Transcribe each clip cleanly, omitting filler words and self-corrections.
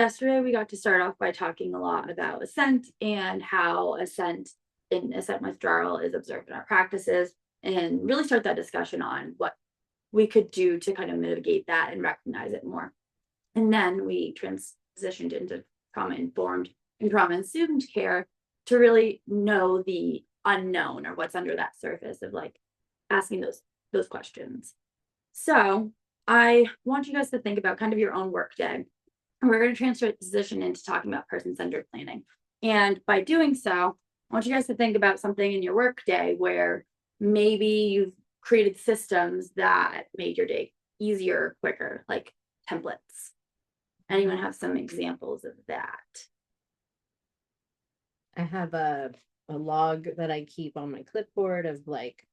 Yesterday, we got to start off by talking a lot about assent and how assent in assent withdrawal is observed in our practices, and really start that discussion on what we could do to kind of mitigate that and recognize it more. And then we transitioned into trauma informed and trauma and student care to really know the unknown or what's under that surface of like asking those questions. So I want you guys to think about kind of your own work day. And we're going to transition into talking about person-centered planning. And by doing so, I want you guys to think about something in your work day where maybe you've created systems that made your day easier, quicker, like templates. Anyone have some examples of that? I have a log that I keep on my clipboard of like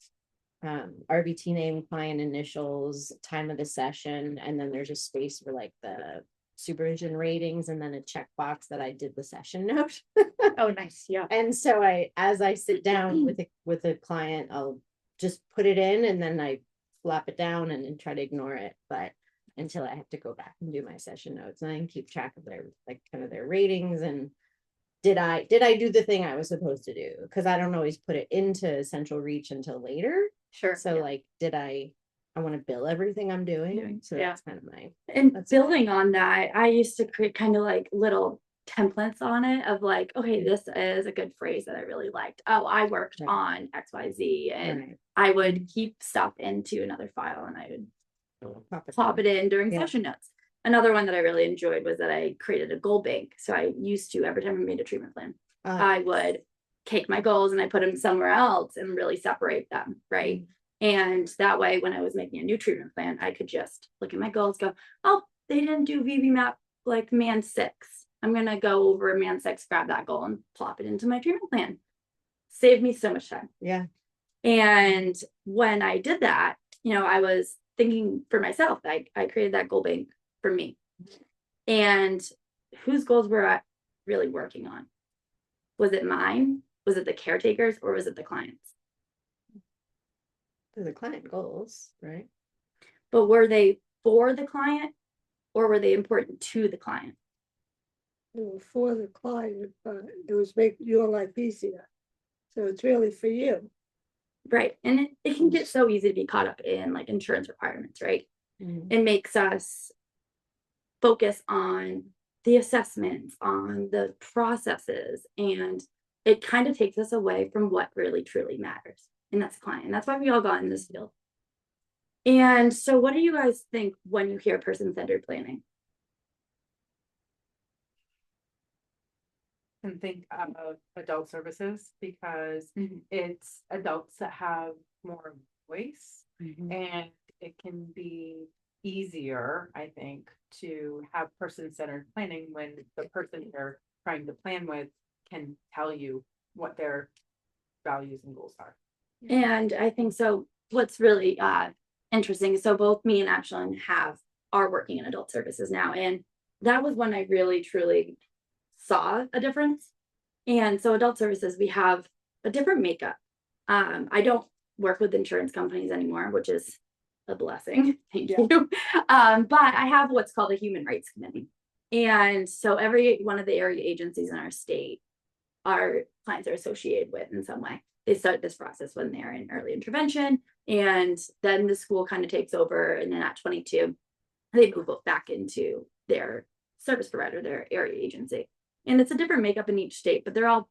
RBT name, client initials, time of the session, and then there's a space for like the supervision ratings, and then a checkbox that I did the session note. Oh, nice. Yeah. And so as I sit down with a client, I'll just put it in and then I flop it down and try to ignore it, but until I have to go back and do my session notes, and I can keep track of their like kind of their ratings and did I do the thing I was supposed to do? Because I don't always put it into Central Reach until later. Sure. So like, I want to bill everything I'm doing. So that's kind of building on that, I used to create kind of like little templates on it of like, okay, this is a good phrase that I really liked. Oh, I worked on XYZ, and I would keep stuff into another file and I would pop it in during session notes. Another one that I really enjoyed was that I created a goal bank. So I used to, every time I made a treatment plan, I would take my goals and I put them somewhere else and really separate them, right? And that way, when I was making a new treatment plan, I could just look at my goals, go, oh, they didn't do VB-MAP like man 6. I'm going to go over man 6, grab that goal and plop it into my treatment plan. Saved me so much time. Yeah. And when I did that, I was thinking for myself, I created that goal bank for me. And whose goals were I really working on? Was it mine? Was it the caretakers, or was it the clients? The client goals, right? But were they for the client, or were they important to the client? They were for the client, but it was making your life easier. So it's really for you. Right. And it can get so easy to be caught up in like insurance requirements, right? It makes us focus on the assessments, on the processes, and it kind of takes us away from what really truly matters, and that's client. And that's why we all got in this field. And so what do you guys think when you hear person-centered planning? And think of adult services, because it's adults that have more voice, and it can be easier, I think, to have person-centered planning when the person you're trying to plan with can tell you what their values and goals are. And I think so what's really interesting, so both me and Ashlyn are working in adult services now, and that was when I really truly saw a difference. And so adult services, we have a different makeup. I don't work with insurance companies anymore, which is a blessing. Thank you. But I have what's called a human rights committee. And so every one of the area agencies in our state, our clients are associated with in some way. They start this process when they're in early intervention, and then the school kind of takes over, and then at 22, they move back into their service provider, their area agency. And it's a different makeup in each state, but they're all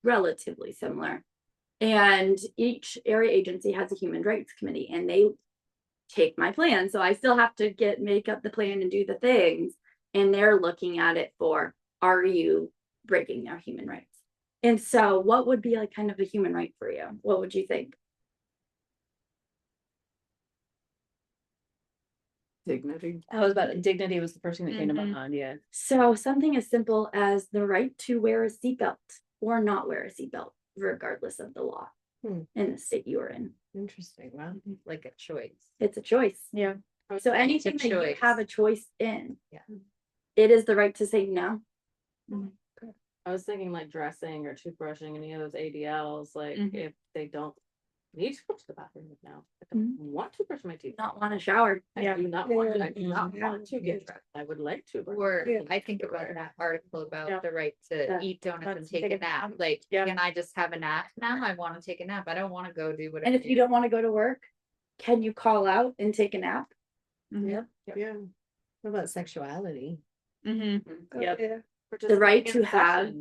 relatively similar. And each area agency has a human rights committee, and they take my plan. So I still have to make up the plan and do the things. And they're looking at it for, are you breaking their human rights? And so what would be like kind of a human right for you? What would you think? Dignity. Dignity was the first thing that came to my mind. Yeah. So something as simple as the right to wear a seatbelt or not wear a seatbelt, regardless of the law in the state you are in. Interesting. Wow. Like a choice. It's a choice. Yeah. So anything that you have a choice in, it is the right to say no. I was thinking like dressing or toothbrushing, any of those ADLs, like if they don't need to go to the bathroom now. I Mhm. don't want to brush my teeth. Not want to shower. I Yeah. do not want, Yeah. I do not Yeah. want to get dressed. I would like to. but Or Yeah. I think about that article Yeah. about the right to Yeah. eat donuts and Let's take a nap. Like, Yeah. can I just have a nap now? I want to take a nap. I don't want to go do whatever. And if you don't want to go to work, can you call out and take a nap? Yep, yeah. What about sexuality? Mm-hmm. Yep. Yeah. The right to have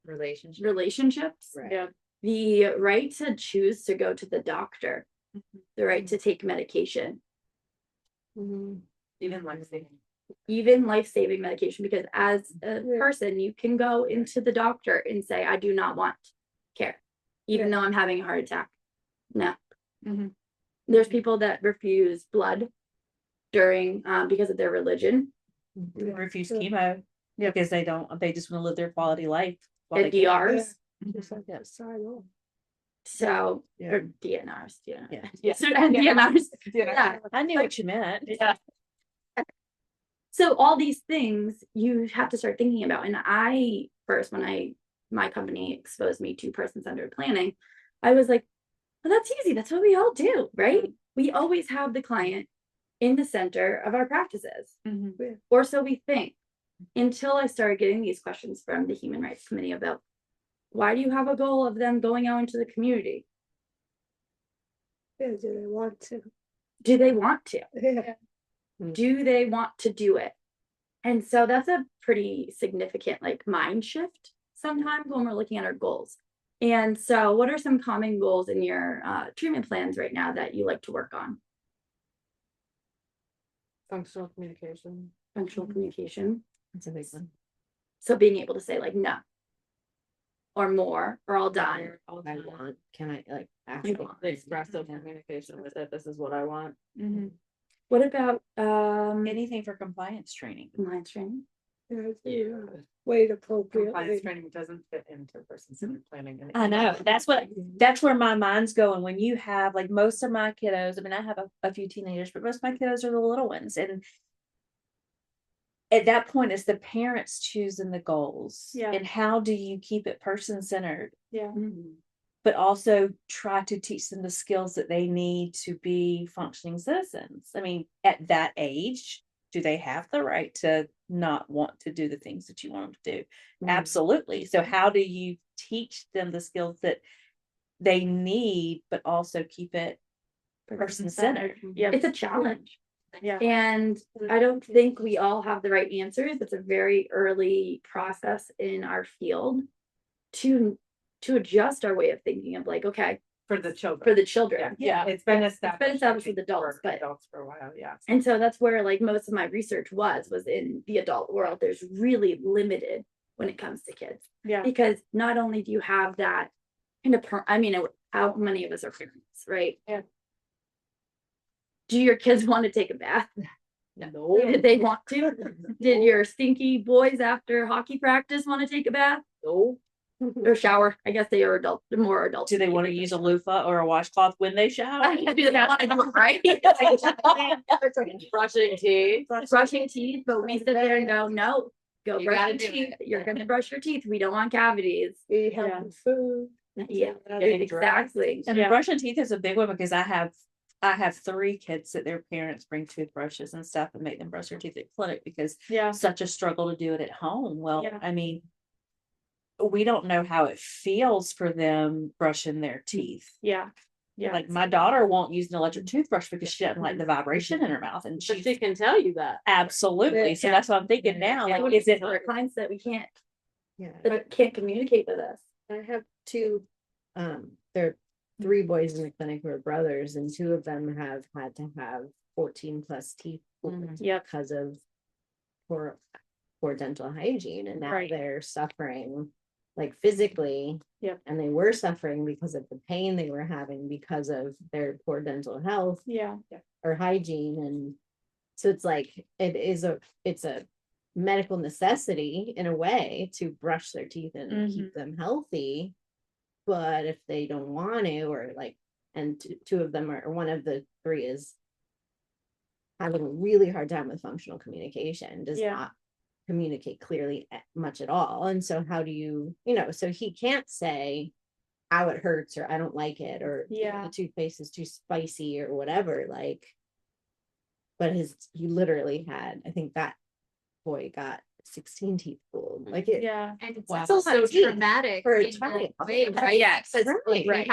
Relationship. relationships, Right. the right to choose to go to the doctor, the right to take medication, Mhm. Even life-saving. even life-saving medication, because as a Yeah. person, you can go into the doctor and say, I do not want care, even Yeah. though I'm having a heart attack. No. Mhm. There's people that refuse blood during because of their religion. Yeah. refuse Yeah. chemo because they just want to live their quality life. while At they can. DRs. Just like that sign off. So, Yeah. or DNRs, yeah. Yeah. So, and DNRs. Yeah. I knew what you meant. Yeah. So all these things you have to start thinking about. And I first, when my company exposed me to person-centered planning, I was like, well, that's easy. That's what we all do, right? We always have the client in the center of our practices, or so we think. Until I started getting these questions from the Human Rights Committee about why do you have a goal of them going out into the community? Yeah, do they want to? Do they want to? Yeah. Do they want to do it? And so that's a pretty significant like mind shift sometimes when we're looking at our goals. And so what are some common goals in your treatment plans right now that you like to work on? Functional communication. Functional communication. That's a big one. So being able to say like no or more or all done. I want, can I like You actually want. expressive communication with it? This is what I want. What about Anything for compliance training. compliance training? Yeah. Wait Compliance appropriately. training doesn't fit into person-centered planning. and I know, that's where my mind's going. When you have like most of my kiddos, I mean, I have a few teenagers, but most of my kiddos are the little ones. And at that point, it's the parents choosing the goals. Yeah. And how do you keep it person-centered, Yeah. but also try to teach them the skills that they need to be functioning citizens? I mean, at that age, do they have the right to not want to do the things that you want them to do? Absolutely. So how do you teach them the skills that they need, but also keep it person-centered? Yeah. It's a challenge. Yeah. And I don't think we all have the right answers. It's a very early process in our field to adjust our way of thinking of like, okay, For the children. for the children. Yeah, it's been established. established I with think, adults, for but- adults for a while, yeah. And so that's where like most of my research was in the adult world. There's really limited when it comes to kids. Yeah. Because not only do you have that kind of, how many of us are parents, right? Yeah. Do your kids want to take a bath? No. Did they want to? Did your stinky boys after hockey practice want to take a bath No. or shower? I guess they are adult, more adult. Do they want to use a loofah or a washcloth when they shower? Do they want to do it right? Brushing teeth. Brushing teeth, but we sit there and go, no, go You brush gotta your do teeth. it. You're gonna brush your teeth. We don't want cavities. Eat healthy food. Yeah, Getting exactly. And brushing teeth is a big one because I have 3 kids that their parents bring toothbrushes and stuff and make them brush their teeth at clinic because Yeah. such a struggle to do it at home. Well, Yeah. I mean, we don't know how it feels for them brushing their teeth. Yeah. Yeah. Like my daughter won't use an electric toothbrush because she doesn't like the vibration in her mouth, and But she she can tell you that. absolutely. So that's what I'm thinking now. Like, Like, is it? our clients that we can't, Yeah. that can't communicate with us? I have 2, there are 3 boys in the clinic who are brothers, and 2 of them have had to have 14 plus teeth pulled Yep. because of poor dental hygiene, and now Right. they're suffering like physically. Yep. And they were suffering because of the pain they were having because of their poor dental health Yeah. or hygiene. And so it's like it's a medical necessity in a way to brush their teeth and keep them healthy. But if they don't want to, or like, and 2 of them or one of the 3 is having a really hard time with functional communication, does Yeah. not communicate clearly much at all. And so how do you so he can't say, how it hurts, or I don't like it, or Yeah. the toothpaste is too spicy or whatever, like. But he literally had, I think that boy got 16 teeth pulled, like it. Yeah. And it's Wow. so So deep traumatic for a in that child. way, right? Yeah, because like Right.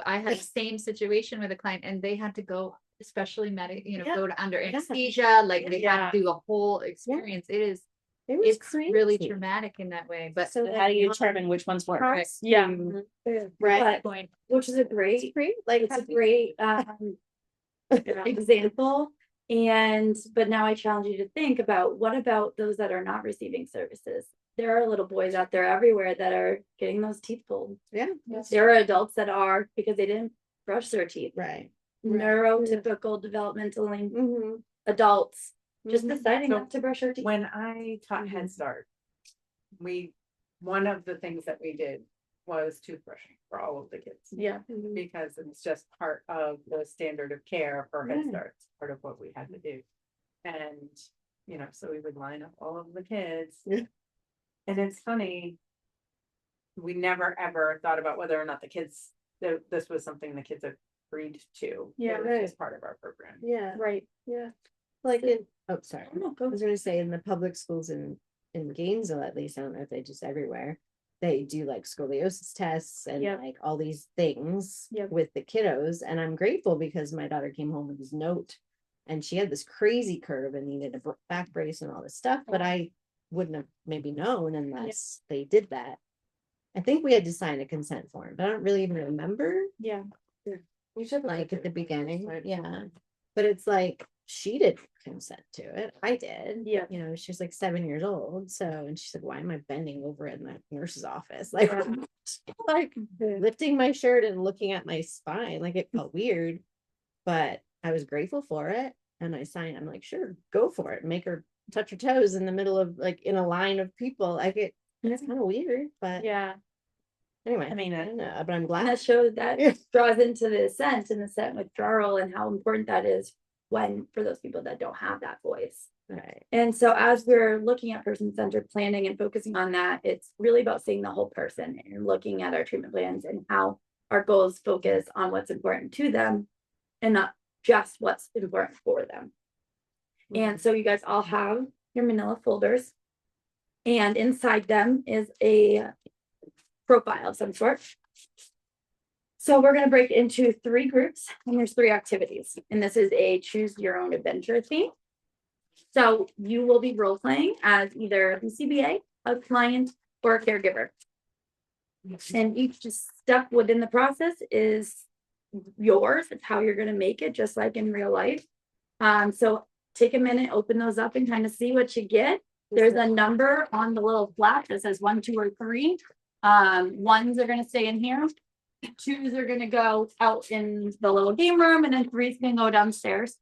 I had the same situation with a client and they had to go, especially Yeah. go to under Yeah. anesthesia, like they Yeah. had to do a whole experience. It was It's really crazy. traumatic in that way, but So How do you like, determine which ones work? trust Yeah. to- Yeah. Right. point. Which is a great, It's great, like it's a great example. And but now I challenge you to think about, what about those that are not receiving services? There are little boys out there everywhere that are getting those teeth pulled. Yeah. There are adults that are, because they didn't brush their teeth. Right. Neurotypical developmentally Mm-hmm. adults just deciding So not to brush their teeth. When I taught Head Start, one of the things that we did was toothbrushing for all of the kids. Yeah. Because it's just part of the standard of care for Head Yeah. Start, it's part of what we had to do. And, so we would line up all of the kids. Yeah. And it's funny, we never ever thought about whether or not this was something the kids agreed to. Yeah, It was just part of our program. Yeah. Right. Yeah. Like in, oh, sorry. No, I go. was gonna say in the public schools in Gainesville, at least, I don't know if they just everywhere. They do like scoliosis tests and Yep. like all these things Yep. with the kiddos. And I'm grateful because my daughter came home with this note and she had this crazy curve and needed a back brace and all this stuff, but I wouldn't have maybe known unless they did that. I think we had to sign a consent form, but I don't really even remember. Yeah. You should Like at the beginning, yeah. But it's like she didn't consent to it. I did. Yeah. She's like 7 years old. So, and she said, "Why am I bending over in the nurse's office? Like, like lifting my shirt and looking at my spine. Like it felt weird, but I was grateful for it. And I signed. I'm like, sure, go for it. Make her touch her toes in the middle of like in a line of people. Like it's kind of weird, but Yeah. anyway. I mean, I don't know, but I'm And glad. that shows that Yeah. draws into the scent and the scent withdrawal and how important that is for those people that don't have that voice. Right. And so as we're looking at person-centered planning and focusing on that, it's really about seeing the whole person and looking at our treatment plans and how our goals focus on what's important to them and not just what's important for them. And so you guys all have your manila folders, and inside them is a profile of some sort. So we're going to break into 3 groups, and there's 3 activities, and this is a choose your own adventure theme. So you will be role playing as either a BCBA, a client, or a caregiver. And each step within the process is yours. It's how you're going to make it, just like in real life. So take a minute, open those up, and kind of see what you get. There's a number on the little flap that says 1, 2, or 3. 1s are going to stay in here. 2s are going to go out in the little game room, and then 3s can go downstairs.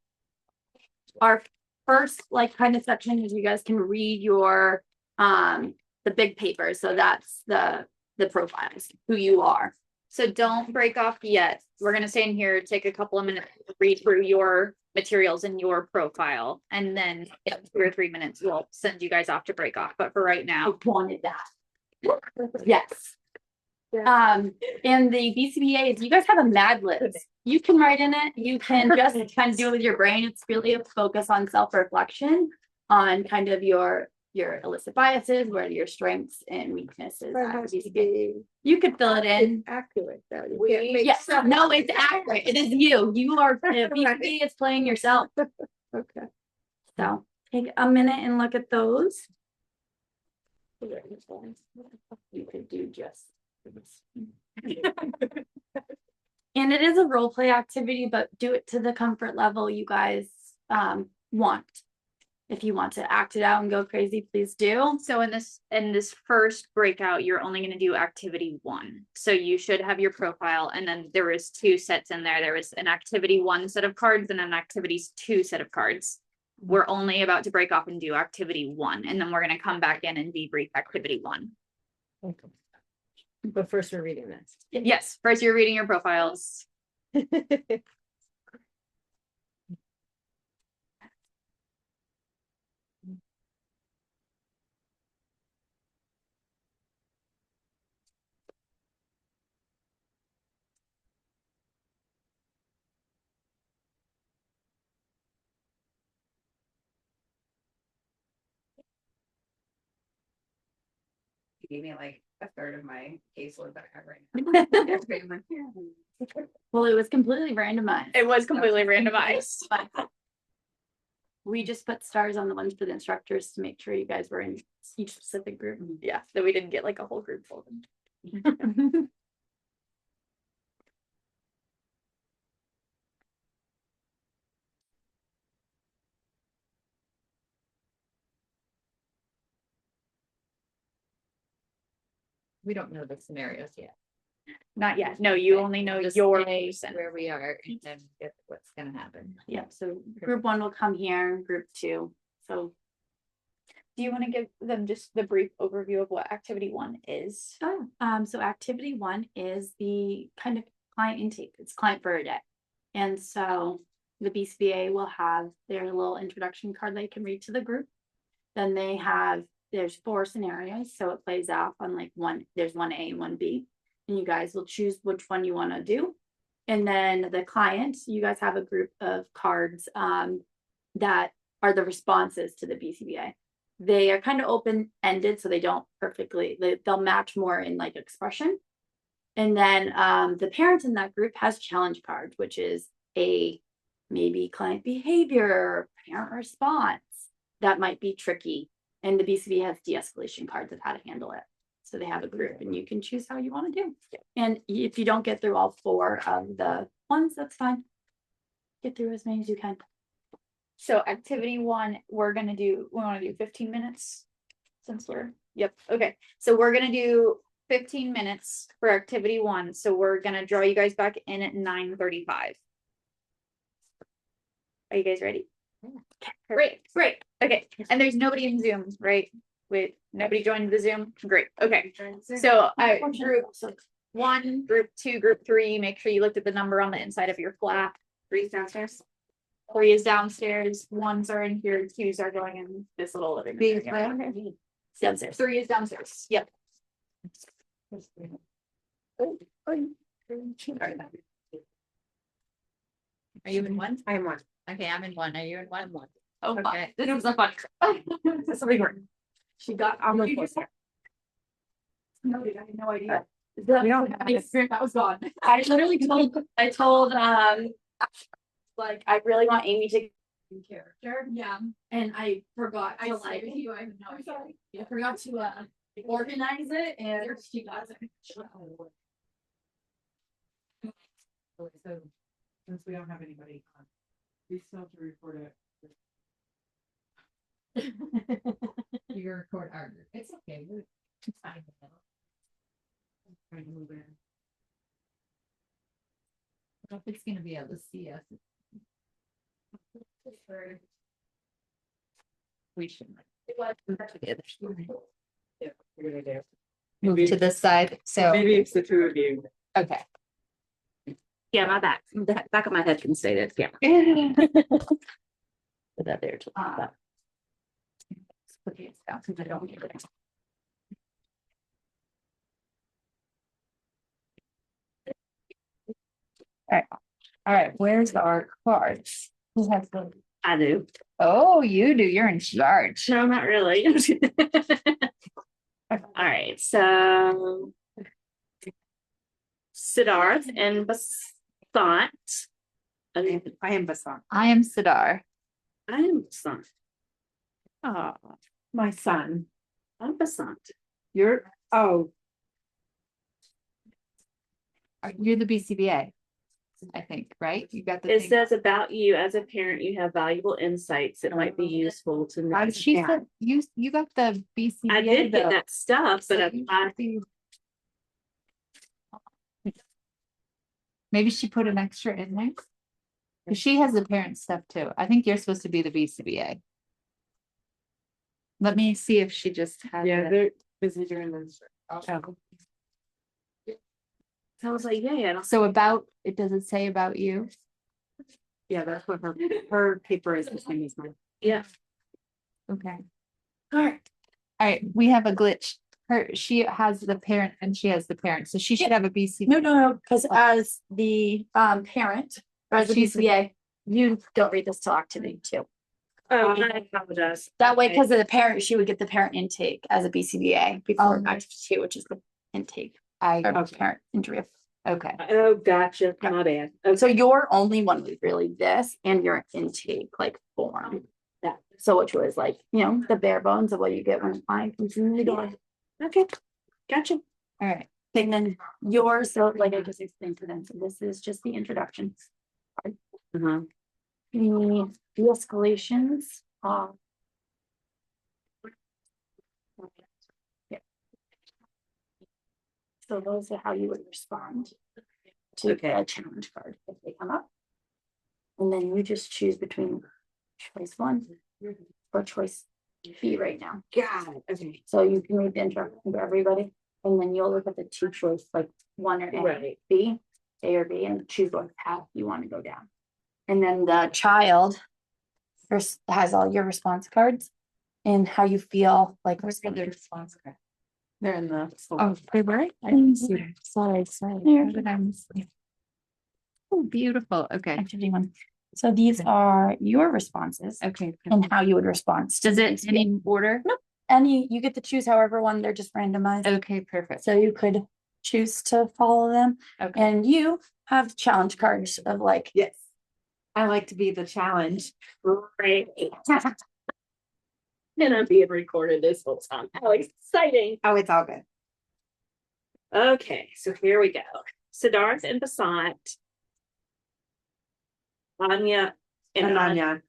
Our first kind of section is you guys can read your the big paper. So that's the profiles, who you are. So don't break off yet. We're gonna stay in here, take a couple of minutes, to read through your materials and your profile, and then in 2 or 3 minutes, we'll send you guys off to break off. But for right I now, wanted that. Yes. And the BCBAs, you guys have a Mad Libs. You can write in it. You can just kind of do it with your brain. It's really a focus on self-reflection, on kind of your illicit biases, what are your strengths and weaknesses. That has to be You could fill it in. accurate though. You can't make Yes, stuff no, up. it's accurate. It is you. You are BCBA is playing yourself. Okay. So take a minute and look at those. You could do just this. And it is a role play activity, but do it to the comfort level you guys want. If you want to act it out and go crazy, please do. so in this first breakout, you're only going to do activity 1. So you should have your profile, and then there was 2 sets in there. There was an activity 1 set of cards and an activities 2 set of cards. We're only about to break off and do activity 1, and then we're going to come back in and debrief activity 1. Okay. But first we're reading this. Yes, first you're reading your profiles. He gave me like a third of my caseload that I have right now. Well, it was completely randomized. It was completely randomized. But we just put stars on the ones for the instructors to make sure you guys were in each specific group. Yeah, that we didn't get like a whole group full of them. We don't know the scenarios yet. Not yet. No, you only know Just your say percent. where we are and then get what's gonna happen. Yep, so group 1 will come here, group 2. So, Do you want to give them just the brief overview of what activity 1 is? so activity 1 is the kind of client intake. It's client for a day. And so the BCBA will have their little introduction card they can read to the group. Then there's 4 scenarios. So it plays off on like there's 1A and 1B. And you guys will choose which one you want to do. And then the client, you guys have a group of cards that are the responses to the BCBA. They are kind of open-ended, so they don't they'll match more in like expression. And then the parent in that group has challenge cards, which is maybe client behavior, parent response that might be tricky. And the BCB has de-escalation cards of how to handle it. So they have a group and you can choose how you want to do. And if you don't get through all 4 of the ones, that's fine. Get through as many as you can. So activity 1, we want to do 15 minutes since yep. Okay. So we're going to do 15 minutes for activity 1. So we're going to draw you guys back in at 9:35. Are you guys ready? Yeah. Great. Okay. And there's nobody in Zoom, right? Wait, nobody joined the Zoom? Great. Okay. So group 1, group 2, group 3, make sure you looked at the number on the inside of your flap. 3 is downstairs. 3 is downstairs. 1s are in here. 2s are going in this little living room. Downstairs. 3 is downstairs. Yep. Are you in 1? I'm 1. Okay, I'm in 1. Are you in 1? I'm 1. Oh, Okay. this is a fun. That's something hard. She got on the poster. No, I had no idea. We don't have any experience. That was gone. I literally told like I really want Amy to be character. Yeah. And I forgot to like you. I have no idea. I forgot to organize it and she got it. So since we don't have anybody on, we still have to report it. You record our group. It's okay. We're fine with that. Trying to move in. I don't think it's gonna be able to see us. We should. Move to this side, so, Maybe it's the 2 of you. okay. Yeah, my back, the back of my head can stay there, yeah. Put that there. Okay, it's down since I don't hear it. All right, where's our cards? Who has them? I do. Oh, you do, you're in charge. No, not really. All right, so. Siddharth and Basant. I am Basant. I am Siddhar. I am Basant. Oh, my son. I'm Basant. You're, oh, You're the BCBA, I think, right? You got the It thing. says about you as a parent, you have valuable insights that might be useful to know. She said, you got the BCBA. I did get though. that stuff, but So I maybe she put an extra in there. 'Cause she has the parent stuff too. I think you're supposed to be the BCBA. Let me see if she just has yeah, it. they're busy doing this. I was like, yeah, So about, it doesn't say about you. Yeah, that's what her paper is the same as mine. yeah. Okay. All right. All right, we have a glitch. She has the parent and she has the parent, so she should have a BCBA. No, because as the parent, or as the She's the- BCBA, you don't read this till activity 2. Oh, I apologize. That way, Okay. because of the parent, she would get the parent intake as a BCBA before Oh, Act Two, which is the intake. Okay. Parent injury. Okay. Oh, gotcha. My bad. So Okay. your only one was really this and your intake like form. Yeah. So which was like, the bare bones of what you get when a client comes in the door. Okay. Gotcha. All right. And then yours, so like I just explained to them, so this is just the introduction. Uh-huh. The de-escalations. Yeah. So those are how you would respond to Okay. a challenge card if they come up. And then you just choose between choice 1 or choice B right now. Got it. Okay. So you can read the introduction to everybody, and then you'll look at the 2 choice, like 1 or A, Right. B, A or B, and choose what path you want to go down. And then the child has all your response cards and how you feel like. Where's the response card? They're in the. Oh, they were? I didn't see them. Sorry. Here. How did I miss them? Oh, beautiful. Okay. Activity 1. So these are your responses Okay. and how you would respond. Does it in order? Nope. And you get to choose however one, they're just randomized. Okay, perfect. So you could choose to follow them. Okay. And you have challenge cards of like, Yes. I like to be the challenge. Great. And I'm being recorded this whole time. How exciting. oh, it's all good. Okay, so here we go. Siddharth and Basant. Anya and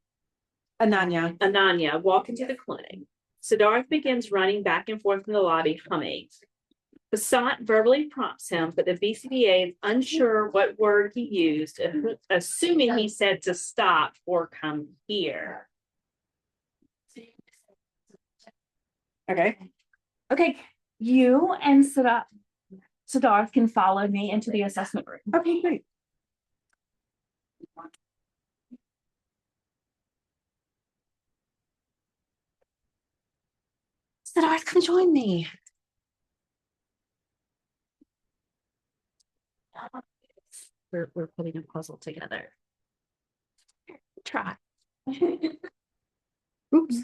Ananya walk into the clinic. Siddharth begins running back and forth in the lobby, humming. Basant verbally prompts him, but the BCBA is unsure what word he used, assuming he said to stop or come here. Okay. Okay. You and Siddharth can follow me into the assessment room. Okay, great. Siddharth, come join me. We're putting a puzzle together. Try. Oops.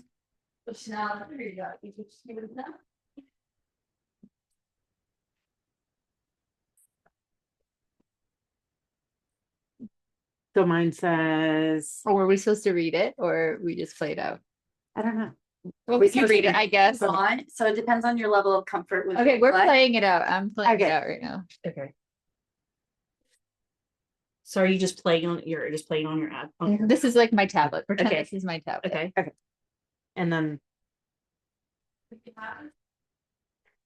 So mine says, Or were we supposed to read it or we just played out? I don't know. Well, We we can can read it, I guess. Want. So it depends on your level of comfort with. Okay, we're play. playing it out. I'm playing Okay. it out right now. Okay. So are you just playing on your app? This is like my tablet. Pretend Okay. this is my tablet. Okay. Okay. And then.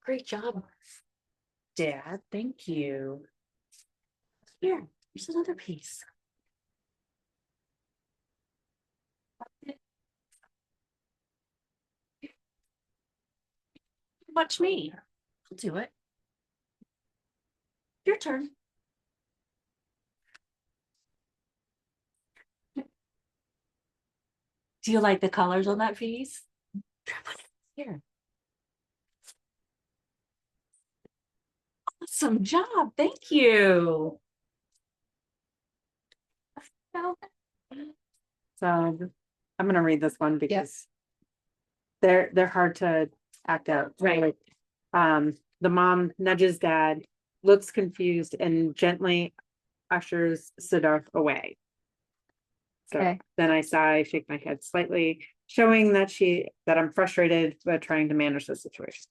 Great job, Dad. Thank you. Here, here's another piece. Watch me. I'll do it. Your turn. Do you like the colors on that piece? Here. Awesome job. Thank you. So I'm gonna read this one because they're hard to act out. Right. The mom nudges dad, looks confused, and gently ushers Siddharth away. So Okay. then I sigh, shake my head slightly, showing that I'm frustrated but trying to manage the situation.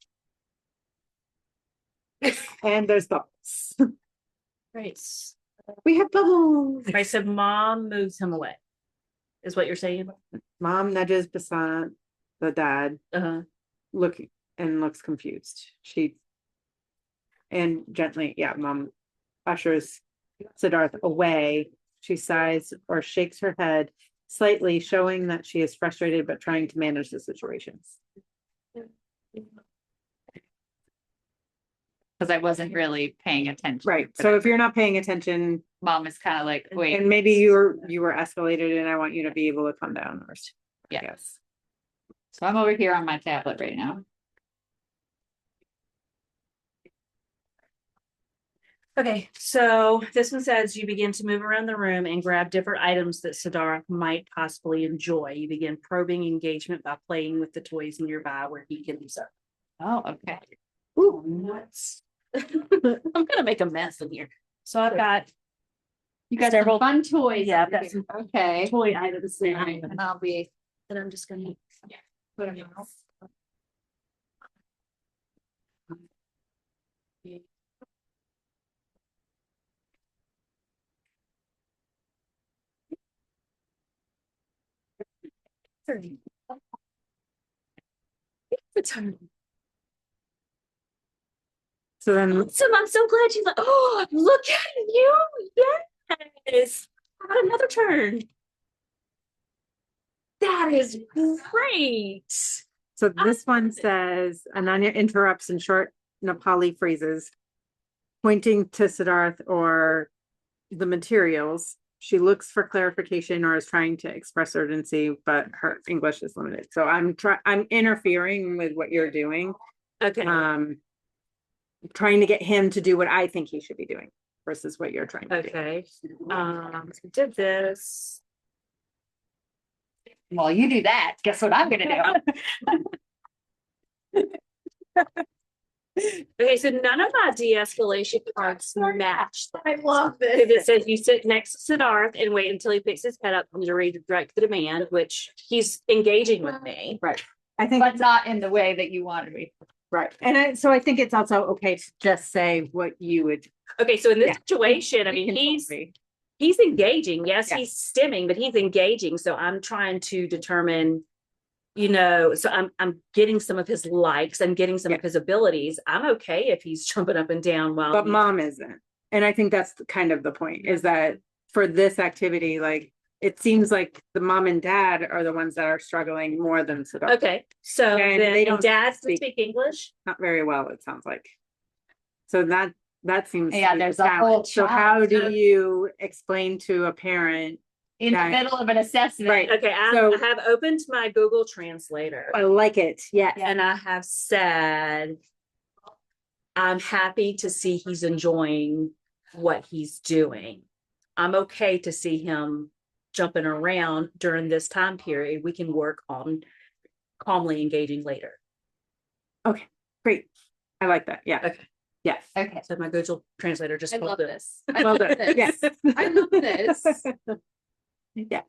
And there's bubbles. Right. We have bubbles. Right. So mom moves him away. Is what you're saying? Mom nudges Basant, the dad, looks confused. And gently, mom ushers Siddharth away. She sighs or shakes her head slightly, showing that she is frustrated but trying to manage the situation. Because I wasn't really paying attention. Right. So if you're not paying attention, Mom is kind of like, wait. and maybe you were escalated, and I want you to be able to come down. Or Yeah. Yes. So I'm over here on my tablet right now. Okay, so this one says you begin to move around the room and grab different items that Siddharth might possibly enjoy. You begin probing engagement by playing with the toys nearby where he can observe. Oh, okay. Ooh, nuts. I'm gonna make a mess in here. So I've got You got several some fun toys. Yeah, I've got some Okay. toy items there, And I'll be. and I'm just gonna put them out. So then, Awesome, I'm so glad you like, oh, look at you. Yes. How about another turn? That is great. so this one says, Ananya interrupts in short Nepali phrases, pointing to Siddharth or the materials. She looks for clarification or is trying to express urgency, but her English is limited. So I'm interfering with what you're doing. Okay. Trying to get him to do what I think he should be doing versus what you're trying to do. Okay. Did this. Well, you do that. Guess what I'm gonna do? Okay, so none of my de-escalation cards match. I love Because this. it says you sit next to Siddharth and wait until he picks his head up and you're ready to direct the demand, which he's engaging with me. Right. I think, But not in the way that you wanted me. right. And so I think it's also okay to just say what you would. Okay, so in this Yeah. situation, I mean, he's engaging. Yes, Yeah. he's stimming, but he's engaging. So I'm trying to determine, so I'm getting some of his likes, I'm getting some of his abilities. I'm okay if he's jumping up and down while But mom isn't. And I think that's kind of the point, is that for this activity, like, it seems like the mom and dad are the ones that are struggling more than Siddharth. Okay, so And then they don't dads speak- speak English. Not very well, it sounds like. So that seems. to Yeah, be the there's a whole challenge. So how do challenge. you explain to a parent? In the Right. middle of an assessment. Right. Okay, I So- have opened my Google Translator. I like it, yeah. And I have said, I'm happy to see he's enjoying what he's doing. I'm okay to see him jumping around during this time period. We can work on calmly engaging later. Great. I like that, yeah. Okay. Yes. Okay. So my Google Translator just I pulled love it. this. I Well love done, this. yes. I love this. Yeah.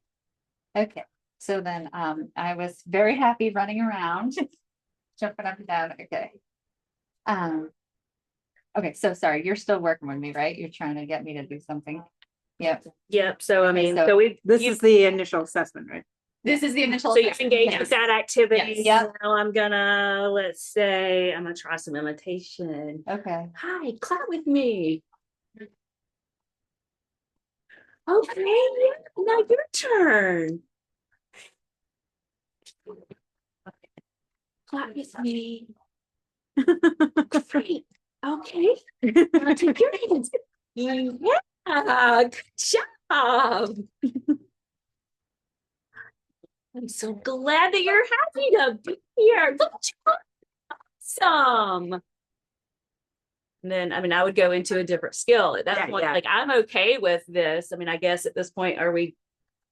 Okay, so then I was very happy running around, jumping up and down. Okay. Okay, so sorry, you're still working with me, right? You're trying to get me to do something. Yep. Yep. So I mean, so so we This is the initial assessment, right? This is the initial. so you've assessment. engaged Yes. with that activity. Yes. Yep. Now I'm gonna, let's say, I'm gonna try some imitation. Okay. Hi, clap with me. Okay, now your turn. Clap with me. Great. Okay. Now take your hands. Yeah, good job. I'm so glad that you're happy to be here. Look at you. Awesome. And then, I mean, I would go into a different skill at that Yeah, point. yeah. Like, I'm okay with this. I mean, I guess at this point, are we?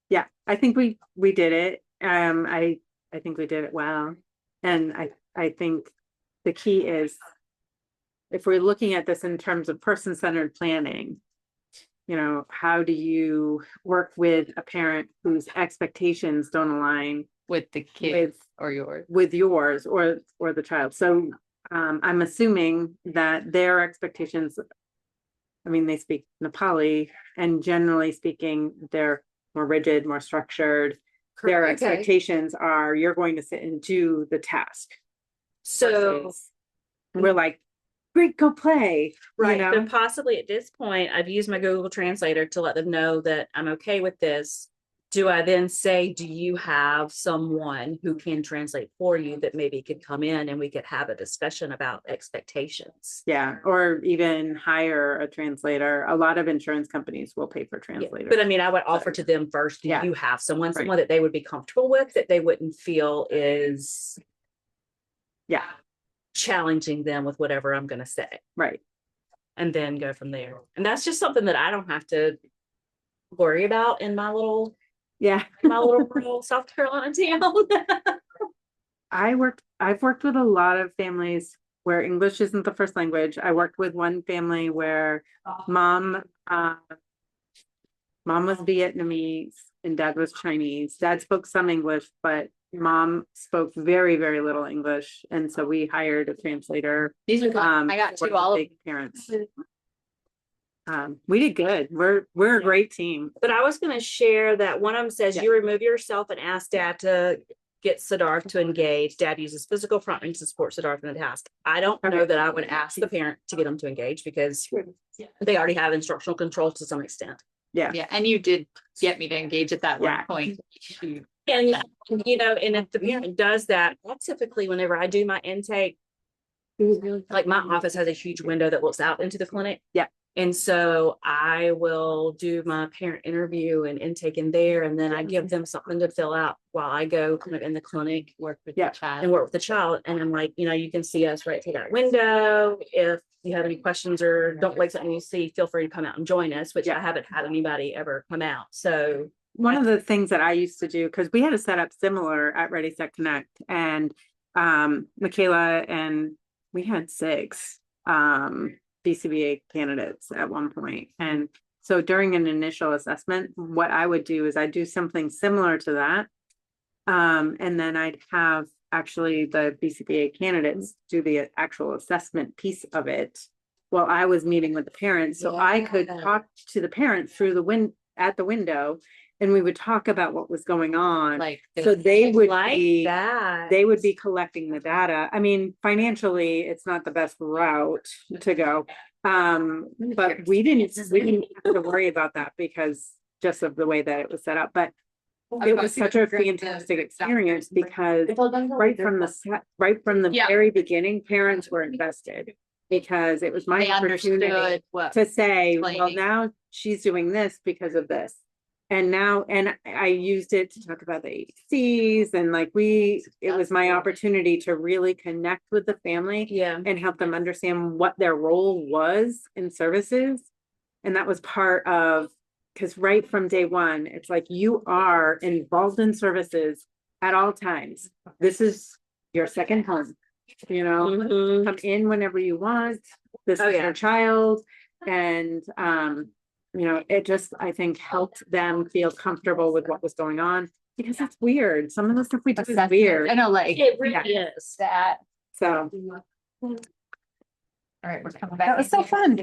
Yeah, I think we did it. I think we did it well. And I think the key is, if we're looking at this in terms of person-centered planning, how do you work with a parent whose expectations don't align With the kids or yours. with yours or the child? So I'm assuming that their expectations, I mean, they speak Nepali, and generally speaking, they're more rigid, more structured. Their Okay. expectations are, you're going to sit and do the task. So, versus we're like, great, go play. right. You So know? possibly at this point, I've used my Google Translator to let them know that I'm okay with this. Do I then say, do you have someone who can translate for you that maybe could come in and we could have a discussion about expectations? Yeah, or even hire a translator. A lot of insurance companies will pay for Yeah, translators. but I mean, I would offer to them first, do Yeah. you have someone, Right. someone that they would be comfortable with, that they wouldn't feel is Yeah, challenging them with whatever I'm going to say? right. and then go from there. And that's just something that I don't have to worry about in my little Yeah. rural South Carolina town. I've worked with a lot of families where English isn't the first language. I worked with one family where mom was Vietnamese and dad was Chinese. Dad spoke some English, but mom spoke very, very little English. And so we hired a translator. These are, I got for two, all of the parents. We did good. We're a great team. But I was going to share that one of them says Yeah. you remove yourself and ask dad to get Siddharth to engage. Dad uses physical front range to support Siddharth in the task. I don't know that I would ask the parent to get them to engage because they already have instructional control to some extent. Yeah. yeah, and you did get me to engage at that one Yeah. point. And you know, and if the parent does that, I typically, whenever I do my intake, like my office has a huge window that looks out into the clinic. Yeah. And so I will do my parent interview and intake in there, and then I give them something to fill out while I go kind of in the clinic, work with Yeah. the child and work with the child. And I'm like, you know, you can see us right through that window. If you have any questions or don't like something you see, feel free to come out and join us, which I haven't had anybody ever come out. So One of the things that I used to do, because we had a setup similar at Ready Set Connect, and Michaela and we had 6 BCBA candidates at one point. And so during an initial assessment, what I would do is I'd do something similar to that. And then I'd have actually the BCBA candidates do the actual assessment piece of it while I was meeting with the parents. So I could talk to the parents through the at the window, and we would talk about what was going on. Like, So they would like be that. they would be collecting the data. I mean, financially, it's not the best route to go. But we didn't have to worry about that because just of the way that it was set up. But it was such a fantastic experience because right from the Yeah. very beginning, parents were invested because it was my they opportunity understood what. to say, well, explaining. now she's doing this because of this. And I used it to talk about the ADCs and it was my opportunity to really connect with the family and help them understand what their role was in services. And that was part of, because right from day one, it's like you are involved in services at all times. This is your second home, you know, Mhm. come in whenever you want. This Oh, is yeah. your child. And, you know, it just, I think, helped them feel comfortable with what was going on because it's weird. Some of the stuff we do is Assessment. weird. I know, like It really is. that. So All right, we're coming back. that was so fun.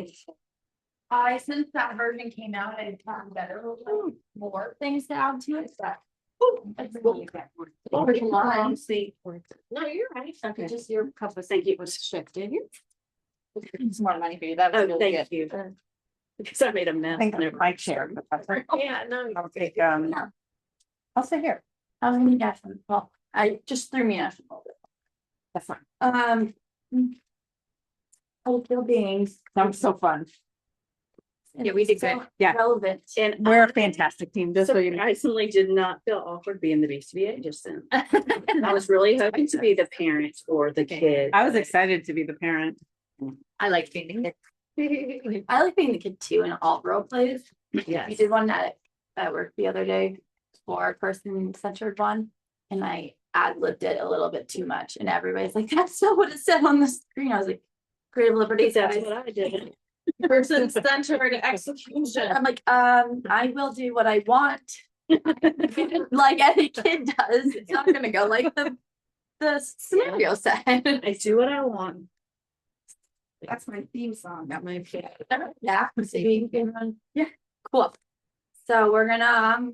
Since that version came out, I've gotten better, a little more things to add to it, but. No, you're right. Okay. Just your Compass, thank you. It was shifted. It's more money for you. That was Oh, really thank good. you. Because I made a mess. My chair. Yeah, no. I'll take, I'll sit here. I was gonna guess them. Well, I just threw me off a little bit. that's fine. Cultural beings. That was so fun. Yeah, we did good. Yeah. Relevant. And We're a fantastic team, just so you know. surprisingly did not feel awkward being the BCBA just then. I was really hoping to be the parent or the kid. I was excited to be the parent. I like being there. I like being the kid too in all role plays. Yes. We did one at work the other day for a person-centered one, and I ad-libbed it a little bit too much, and everybody's like, "That's not what it said on the screen." I was like, "Creative liberties, That's guys. what I did. Person-centered execution." I'm like, I will do what I want, like any kid does. It's not gonna go like the scenario said. I do what I want. That's my theme song. Got my yeah. Yeah, cool. So we're gonna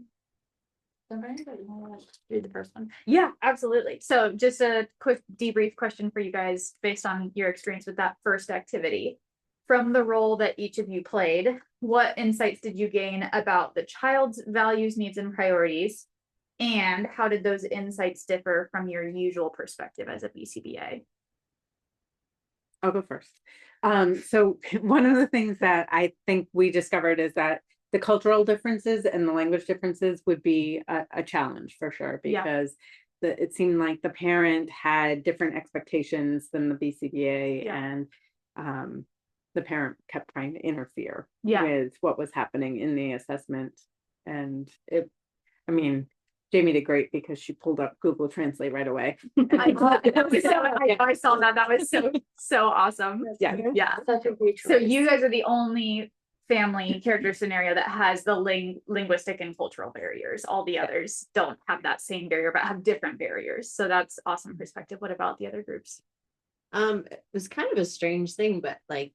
read the first one. Yeah, absolutely. So just a quick debrief question for you guys based on your experience with that first activity. From the role that each of you played, what insights did you gain about the child's values, needs, and priorities? And how did those insights differ from your usual perspective as a BCBA? I'll go first. So one of the things that I think we discovered is that the cultural differences and the language differences would be a challenge for sure, because it seemed like the parent had different expectations than the BCBA, and the parent kept trying to interfere Yeah. with what was happening in the assessment. And I mean, Jamie did great because she pulled up Google Translate right away. I saw that. That was so awesome. Yeah. Yeah. Such a great So choice. you guys are the only family character scenario that has the linguistic and cultural barriers. All the others don't have that same barrier, but have different barriers. So that's awesome perspective. What about the other groups? It was kind of a strange thing, but like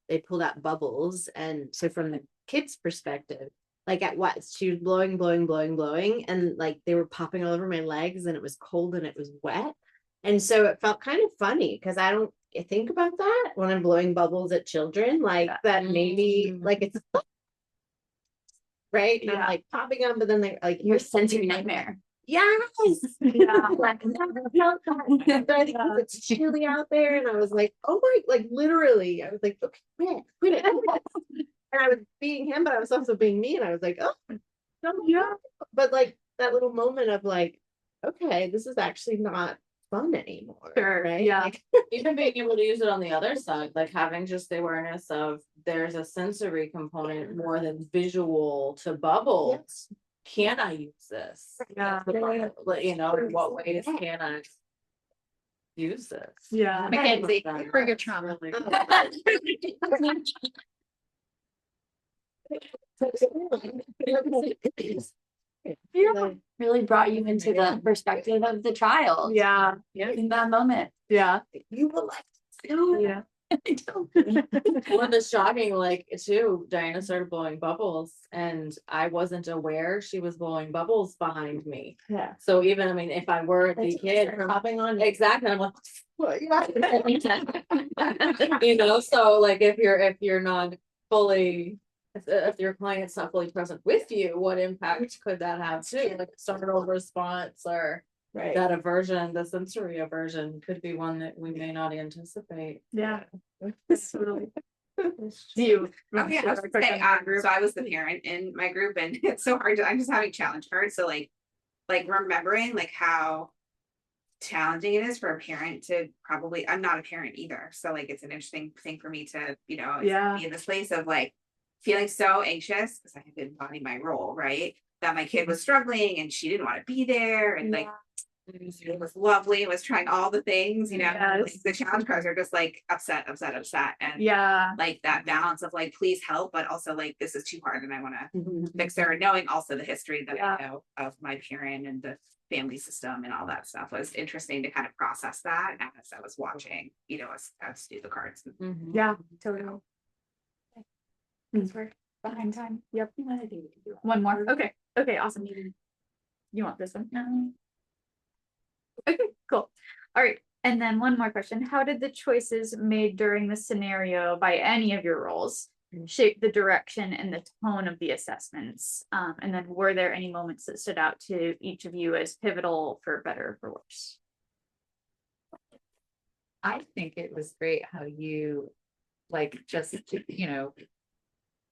they pulled out bubbles, and so from the kids' perspective, like at what she was blowing, and like they were popping all over my legs, and it was cold and it was wet. And so it felt kind of funny because I don't think about that when I'm blowing bubbles at children, like that maybe like it's right. And I'm like popping them, but then they're like Your sensory nightmare. yes. Yeah. Like it's chilly out there, and I was like, oh my, like literally, I was like, okay, quit it. And I was being him, but I was also being me, and I was like, oh, no, yeah. But like that little moment of like, okay, this is actually not fun anymore. Sure, right? yeah. Like, Even being able to use it on the other side, like having just the awareness of there's a sensory component more than visual to bubbles. Can I use this? Yeah. But you know, in what ways can I use this? Yeah. Mackenzie, for your trauma. Yeah. Really brought you into the perspective of the child. Yeah. In that moment. Yeah. you will like this too. Yeah. Well, the shocking, like too, Diana started blowing bubbles, and I wasn't aware she was blowing bubbles behind me. Yeah. So even, I mean, if I were the kid, Popping on exactly, I'm like, what? You know, so like if you're not fully, if your client's not fully present with you, what impact could that have too? Like startle response or right. that aversion, the sensory aversion could be one that we may not anticipate. Yeah. Totally. Do you? Oh yeah, I was gonna say, so I was the parent in my group, and it's so hard to, I'm just having challenge cards, so like remembering like how challenging it is for a parent to probably, I'm not a parent either, so like it's an interesting thing for me to, you know, Yeah. be in this place of like feeling so anxious because I had to embody my role, right? That my kid was struggling and she didn't want to be there, and like it was lovely, it was trying all the things, you know. Yes. Like, the challenge cards are just like upset, and Yeah. like that balance of like please help, but also like this is too hard and I want to Mhm. fix her, and knowing also the history that Yeah. I know of my parent and the family system and all that stuff was interesting to kind of process that as I was watching, you know, us do the cards. Yeah. Totally. Thanks for behind time. Yep. One more. Okay. Okay. Awesome. You want this one? No. Okay. Cool. All right. And then one more question. How did the choices made during the scenario by any of your roles shape the direction and the tone of the assessments? And then were there any moments that stood out to each of you as pivotal for better or for worse? I think it was great how you like just, you know,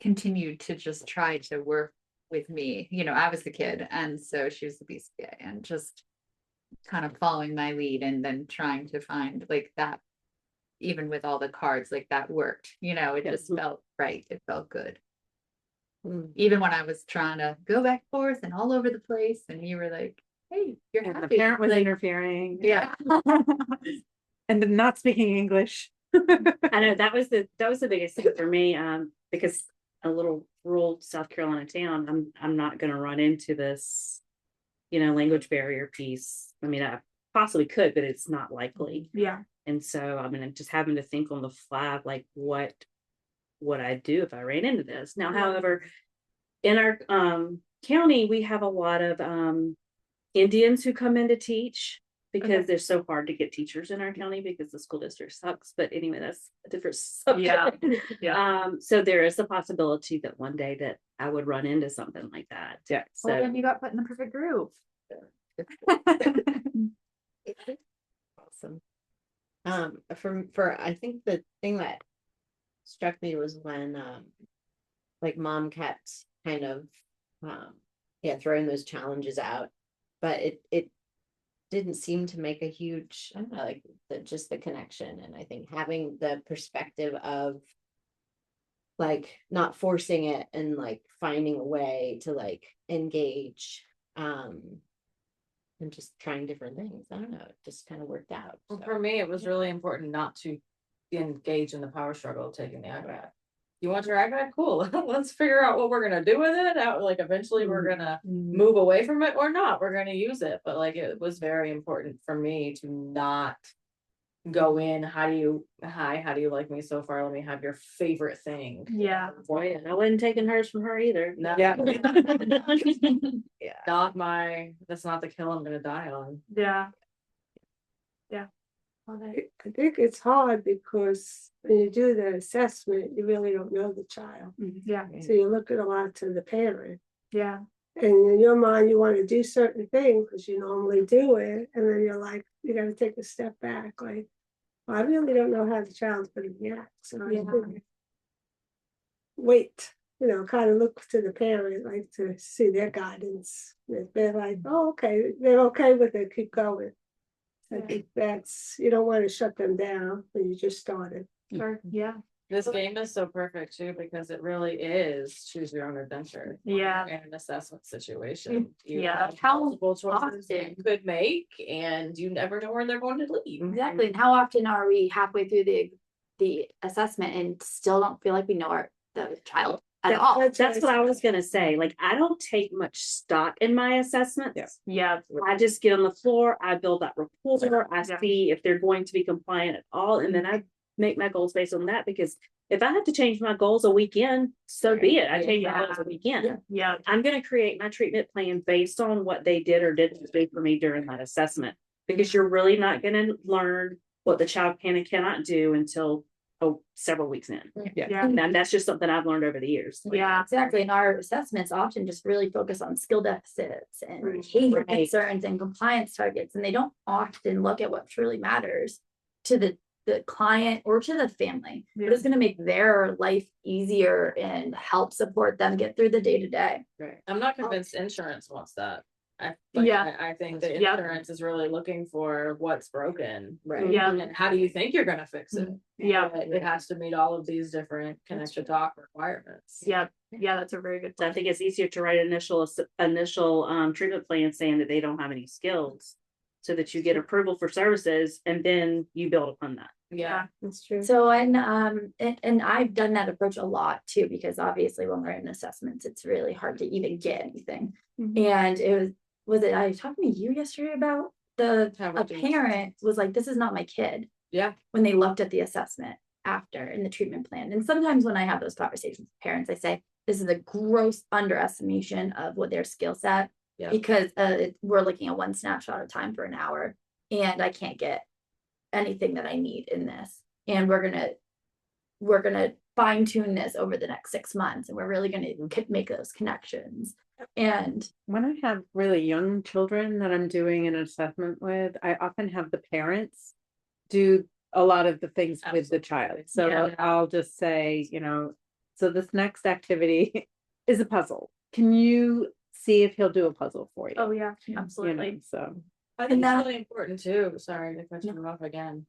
continued to just try to work with me. You know, I was the kid, and so she was the BCBA, and just kind of following my lead and then trying to find like that, even with all the cards, like that worked. You know, it just felt right. It felt good. Even when I was trying to go back and forth and all over the place, and you were like, hey, you're And happy. the parent was Like, interfering. yeah. And not speaking English. I know that was the biggest thing for me, because a little rural South Carolina town, I'm not gonna run into this, you know, language barrier piece. I mean, I possibly could, but it's not likely. Yeah. And so I mean, I'm just having to think on the fly of like what would I do if I ran into this. Now, however, in our county, we have a lot of Indians who come in to teach, because they're so hard to get teachers in our county because the school district sucks. But anyway, that's a different subject. Yeah. So there is a possibility that one day that I would run into something like that. Yeah. Well, So then you got put in the perfect group. Awesome. For I think the thing that struck me was when like mom kept kind of throwing those challenges out, but it didn't seem to make a huge, I don't know, like just the connection. And I think having the perspective of like not forcing it and like finding a way to like engage, and just trying different things. I don't know, it just kind of worked out. Well, so. for me, it was really important not to engage in the power struggle of taking the iPad. You want your iPad? Cool. Let's figure out what we're gonna do with it. Like eventually we're gonna move away from it or not. We're gonna use it. But like it was very important for me to not go in. How do you like me so far? Let me have your favorite thing. Yeah. Boy, and I wasn't taking hers from her either. No. Yeah. That's not the kill I'm gonna die on. Yeah. I think it's hard because when you do the assessment, you really don't know the child. Yeah. So you're looking a lot to the parent. Yeah. And in your mind, you want to do certain things because you normally do it. And then you're like, you got to take a step back. Like, well, I really don't know how the child's going to react. So I think wait, kind of look to the parent, like to see their guidance. If they're like, oh, okay, they're okay with it, keep going. I think you don't want to shut them down when you just started. Sure. Yeah. This game is so perfect too because it really is choose your own adventure. Yeah. In an assessment situation. You Yeah. have How multiple choices often? you could make, and you never know where they're going to lead. Exactly. And how often are we halfway through the assessment and still don't feel like we know the child at all? That's what I was gonna say. Like, I don't take much stock in my assessments. Yeah. I just get on the floor, I build that rapport, I see if they're going to be compliant at all, and then I make my goals based on that, because if I have to change my goals a weekend, so be it. I change my goals a weekend. Yeah. I'm gonna create my treatment plan based on what they did or didn't do for me during that assessment, because you're really not gonna learn what the child can and cannot do until several weeks in. Yeah. And that's just something I've learned over the years. Yeah, exactly. And our assessments often just really focus on skill deficits and behavior concerns and compliance targets. And they don't often look at what truly matters to the client or to the family. What is going to make their life easier and help support them get through the day-to-day. Right. I'm not convinced insurance wants that. I think the insurance is really looking for what's broken. Right. Yeah. And how do you think you're gonna fix it? Yeah. It has to meet all of these different connected doc requirements. Yeah. Yeah. That's a very good So I think it's easier to write initial treatment plan saying that they don't have any skills, so that you get approval for services and then you build upon that. Yeah, That's true. So, and I've done that approach a lot too, because obviously when we're in assessments, it's really hard to even get anything. And I was talking to you yesterday about a parent was like, this is not my kid. Yeah. When they looked at the assessment after in the treatment plan. And sometimes when I have those conversations with parents, I say, this is a gross underestimation of what their skill set, because we're looking at one snapshot of time for an hour and I can't get anything that I need in this. And we're gonna fine tune this over the next 6 months, and we're really gonna make those connections. And when I have really young children that I'm doing an assessment with, I often have the parents do a lot of the things with the child. So I'll just say, so this next activity is a puzzle. Can you see if he'll do a puzzle for you? Oh yeah, absolutely. So I think that's really important too. Sorry to cut you off again.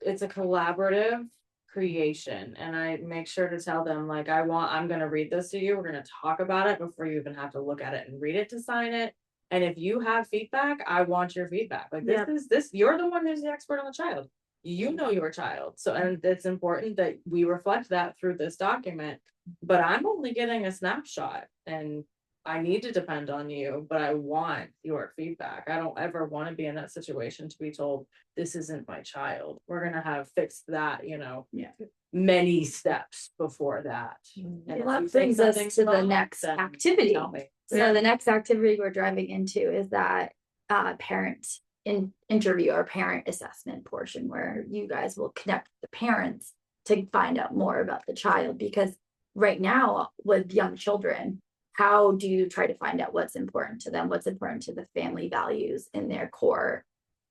It's a collaborative creation, and I make sure to tell them, like, I'm going to read this to you. We're going to talk about it before you even have to look at it and read it to sign it. And if you have feedback, I want your feedback. Like, you're the one who's the expert on the child. You know your child. So, and it's important that we reflect that through this document, but I'm only getting a snapshot, and I need to depend on you, but I want your feedback. I don't ever want to be in that situation to be told, this isn't my child. We're going to have fixed that, many steps before that. And that brings us to the next activity. So the next activity we're driving into is that parent interview or parent assessment portion, where you guys will connect the parents to find out more about the child. Because right now with young children, how do you try to find out what's important to them, what's important to the family values in their core,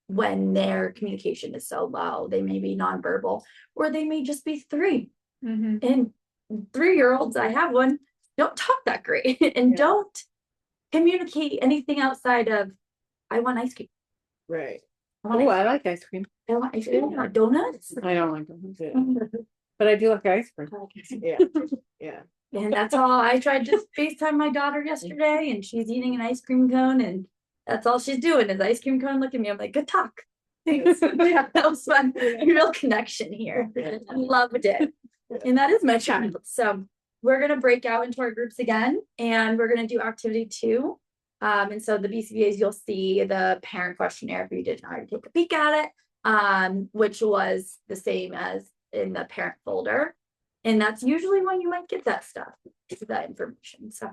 when their communication is so low? They may be nonverbal, or they may just be 3. And 3-year-olds, I have one, don't talk that great and don't communicate anything outside of, I want ice cream. Right. I like ice cream. I want ice cream. I want donuts. I don't like donuts. But I do like ice cream. Yeah, yeah. And that's all. I tried to FaceTime my daughter yesterday and she's eating an ice cream cone and that's all she's doing is ice cream cone. Look at me. I'm like, good talk. Thanks. Yeah, that was fun. Real connection here. I loved it. And that is my child. So we're gonna break out into our groups again and we're gonna do activity 2. And so the BCBAs, you'll see the parent questionnaire if you didn't already take a peek at it, which was the same as in the parent folder. And that's usually when you might get that stuff, that information. So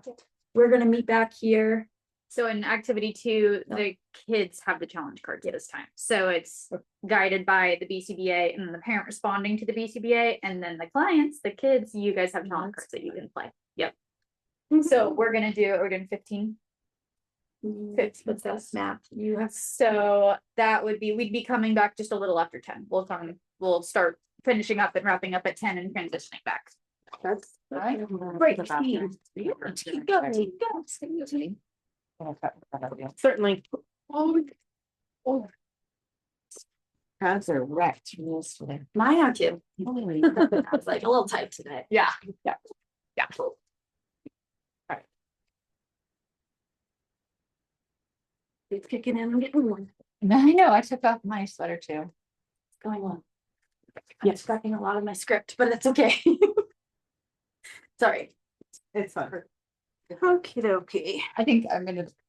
we're gonna meet back here. So in activity 2, the kids have the challenge cards this time. So it's guided by the BCBA and the parent responding to the BCBA, and then the clients, the kids, you guys have challenge cards that you can play. Yep. So we're doing 15. 15, what's that map? You have So that would be, we'd be coming back just a little after 10. We'll start finishing up and wrapping up at 10 and transitioning back. that's All right. great. Certainly. Crowds are wrecked mostly. Mine are too. I was like a little tight today. Yeah. It's kicking in and getting one. I know, I took off my sweater too. It's going on. I'm scrapping a lot of my script, but it's okay. Sorry. It's fun. Okie dokie. I think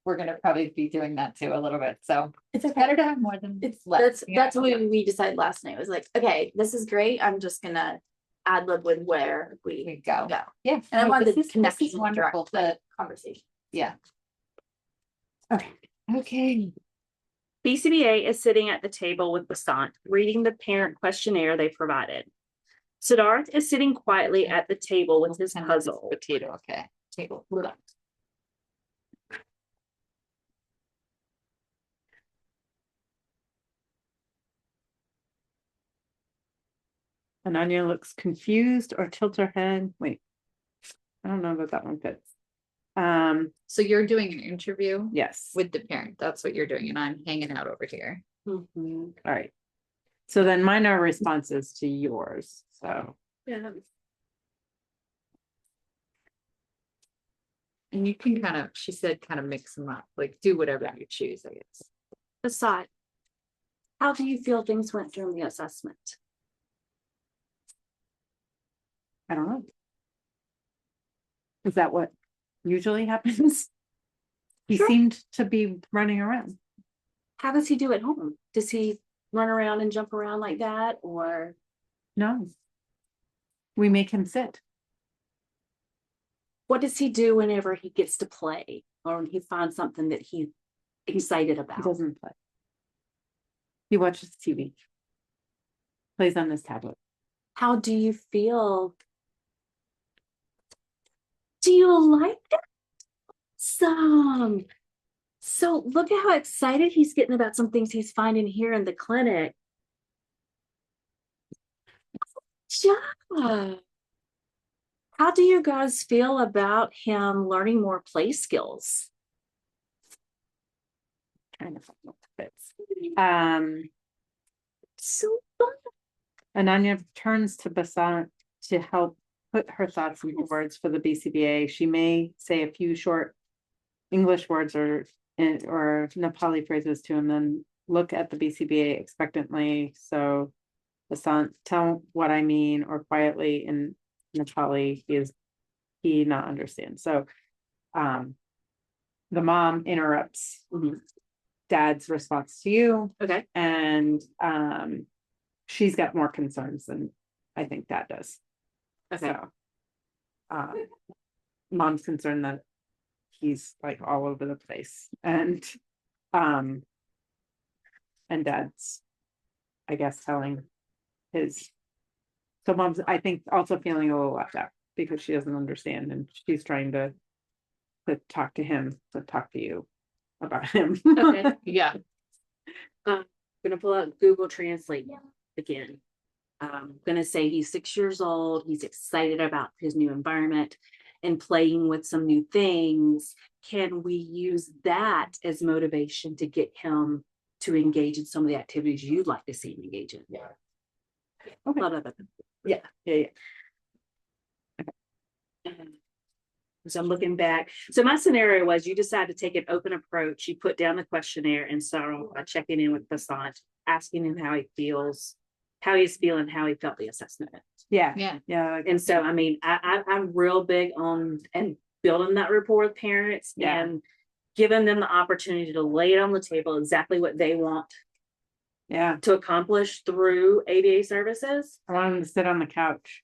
we're gonna probably be doing that too a little bit, so It's okay. better to have more than It's less. that's what we decided last night. It was like, okay, this is great. I'm just gonna ad lib with where we We go. go. Yeah. And I no, wanted this to connect is wonderful to, conversation. yeah. Okay. BCBA is sitting at the table with Basant, reading the parent questionnaire they provided. Siddharth is sitting quietly at the table with his And this is puzzle. potato, okay, table. Ananya looks confused or tilts her head. Wait. I don't know that that one fits. So you're doing an interview Yes. with the parent, that's what you're doing, and I'm hanging out over here. All right. So then mine are responses to yours, so. Yeah. And you can kind of, she said, kind of mix them up, like do whatever you choose, I guess. Aside, how do you feel things went during the assessment? I don't know. Is that what usually happens? He Sure. seemed to be running around. How does he do at home? Does he run around and jump around like that, or No. We make him sit. what does he do whenever he gets to play or when he finds something that he's excited He about? doesn't play. He watches TV. Plays on his tablet. How do you feel? Do you like that? So look at how excited he's getting about some things he's finding here in the clinic. Yeah. How do you guys feel about him learning more play skills? Trying to find what fits. So fun. Ananya turns to Basant to help put her thoughts into words for the BCBA. She may say a few short English words or Nepali phrases to him, then look at the BCBA expectantly. So Basant, tell what I mean, or quietly in Nepali, he not understand. So the mom interrupts dad's response to you. Okay. And she's got more concerns than I think dad does. Okay. So mom's concerned that he's like all over the place, and dad's, I guess, telling his, so mom's, I think, also feeling a little left out because she doesn't understand, and she's trying to talk to him, to talk to you about him. Okay. Yeah. Gonna pull out Google Translate again. Gonna say he's 6 years old, he's excited about his new environment and playing with some new things. Can we use that as motivation to get him to engage in some of the activities you'd like to see him engage in? Okay. Blah, blah, blah. Yeah, yeah. So I'm looking back. So my scenario was you decide to take an open approach. You put down the questionnaire and start off by checking in with Passant, asking him how he feels, how he's feeling, how he felt the assessment. Yeah. Yeah. Yeah. And so, I mean, I'm real big on and building that rapport with parents Yeah. and giving them the opportunity to lay it on the table exactly what they want Yeah. to accomplish through ABA services. I want him to sit on the couch.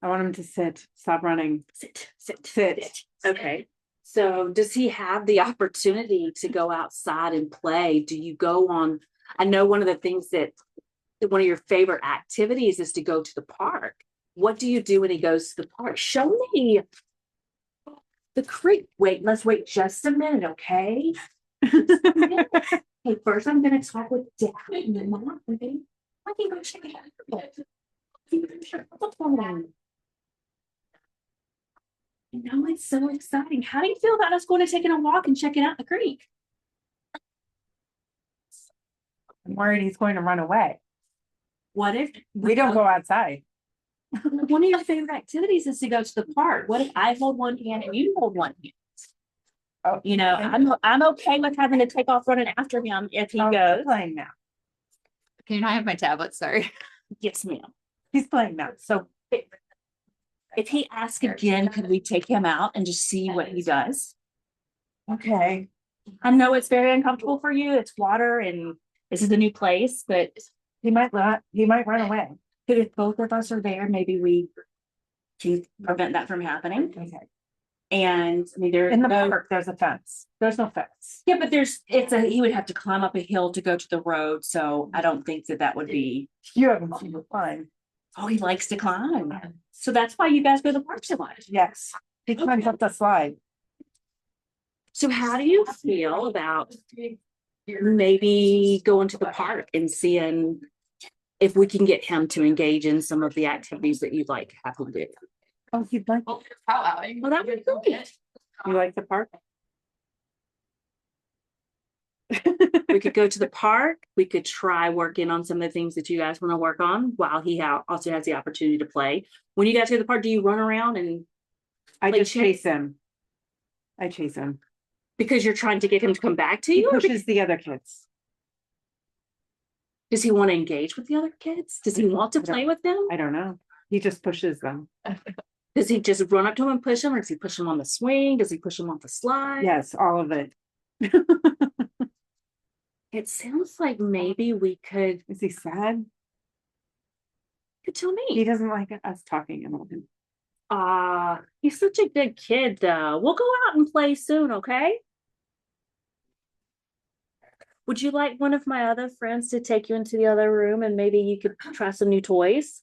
I want him to sit, stop running. Sit. Okay. So does he have the opportunity to go outside and play? Do you go on? I know one of the things that one of your favorite activities is to go to the park. What do you do when he goes to the park? Show me the creek. Wait, let's wait just a minute, okay? Hey, first I'm gonna talk with Dad and then Mom. Okay? I can go check it out. What's going on? You know, it's so exciting. How do you feel about us going to taking a walk and checking out the creek? I'm worried he's going to run away. What if We don't go outside. one of your favorite activities is to go to the park? What if I hold one hand and you hold one hand? Oh, You know, I'm okay with having to take off running after him if he goes. Playing now. Can I have my tablet? Sorry. Yes, ma'am. He's playing now. So if he asks again, could we take him out and just see what he does? Okay. I know it's very uncomfortable for you. It's water and this is a new place, but He might run away. if both of us are there, maybe we can prevent that from happening. Okay. And I mean, there In the no, park, there's a fence. There's no fence. yeah, but he would have to climb up a hill to go to the road. So I don't think that would be, You haven't seen the climb. oh, he likes to climb. So that's why you guys go to the park so much. Yes. He climbs up the slide. So how do you feel about maybe going to the park and seeing if we can get him to engage in some of the activities that you'd like to have him do? Oh, he'd like. Well, that would be great. You like the park? We could go to the park. We could try working on some of the things that you guys want to work on while he also has the opportunity to play. When you guys go to the park, do you run around and I Like just chase him. I chase him. because you're trying to get him to come back to He you? Or pushes the other kids. does he want to engage with the other kids? Does he want to play with them? I don't know. He just pushes them. Does he just run up to him and push him, or does he push him on the swing? Does he push him off the slide? Yes, all of it. It sounds like maybe we could. Is he sad? You tell He me. doesn't like us talking about him. He's such a good kid, though. We'll go out and play soon, okay? Would you like one of my other friends to take you into the other room and maybe you could try some new toys?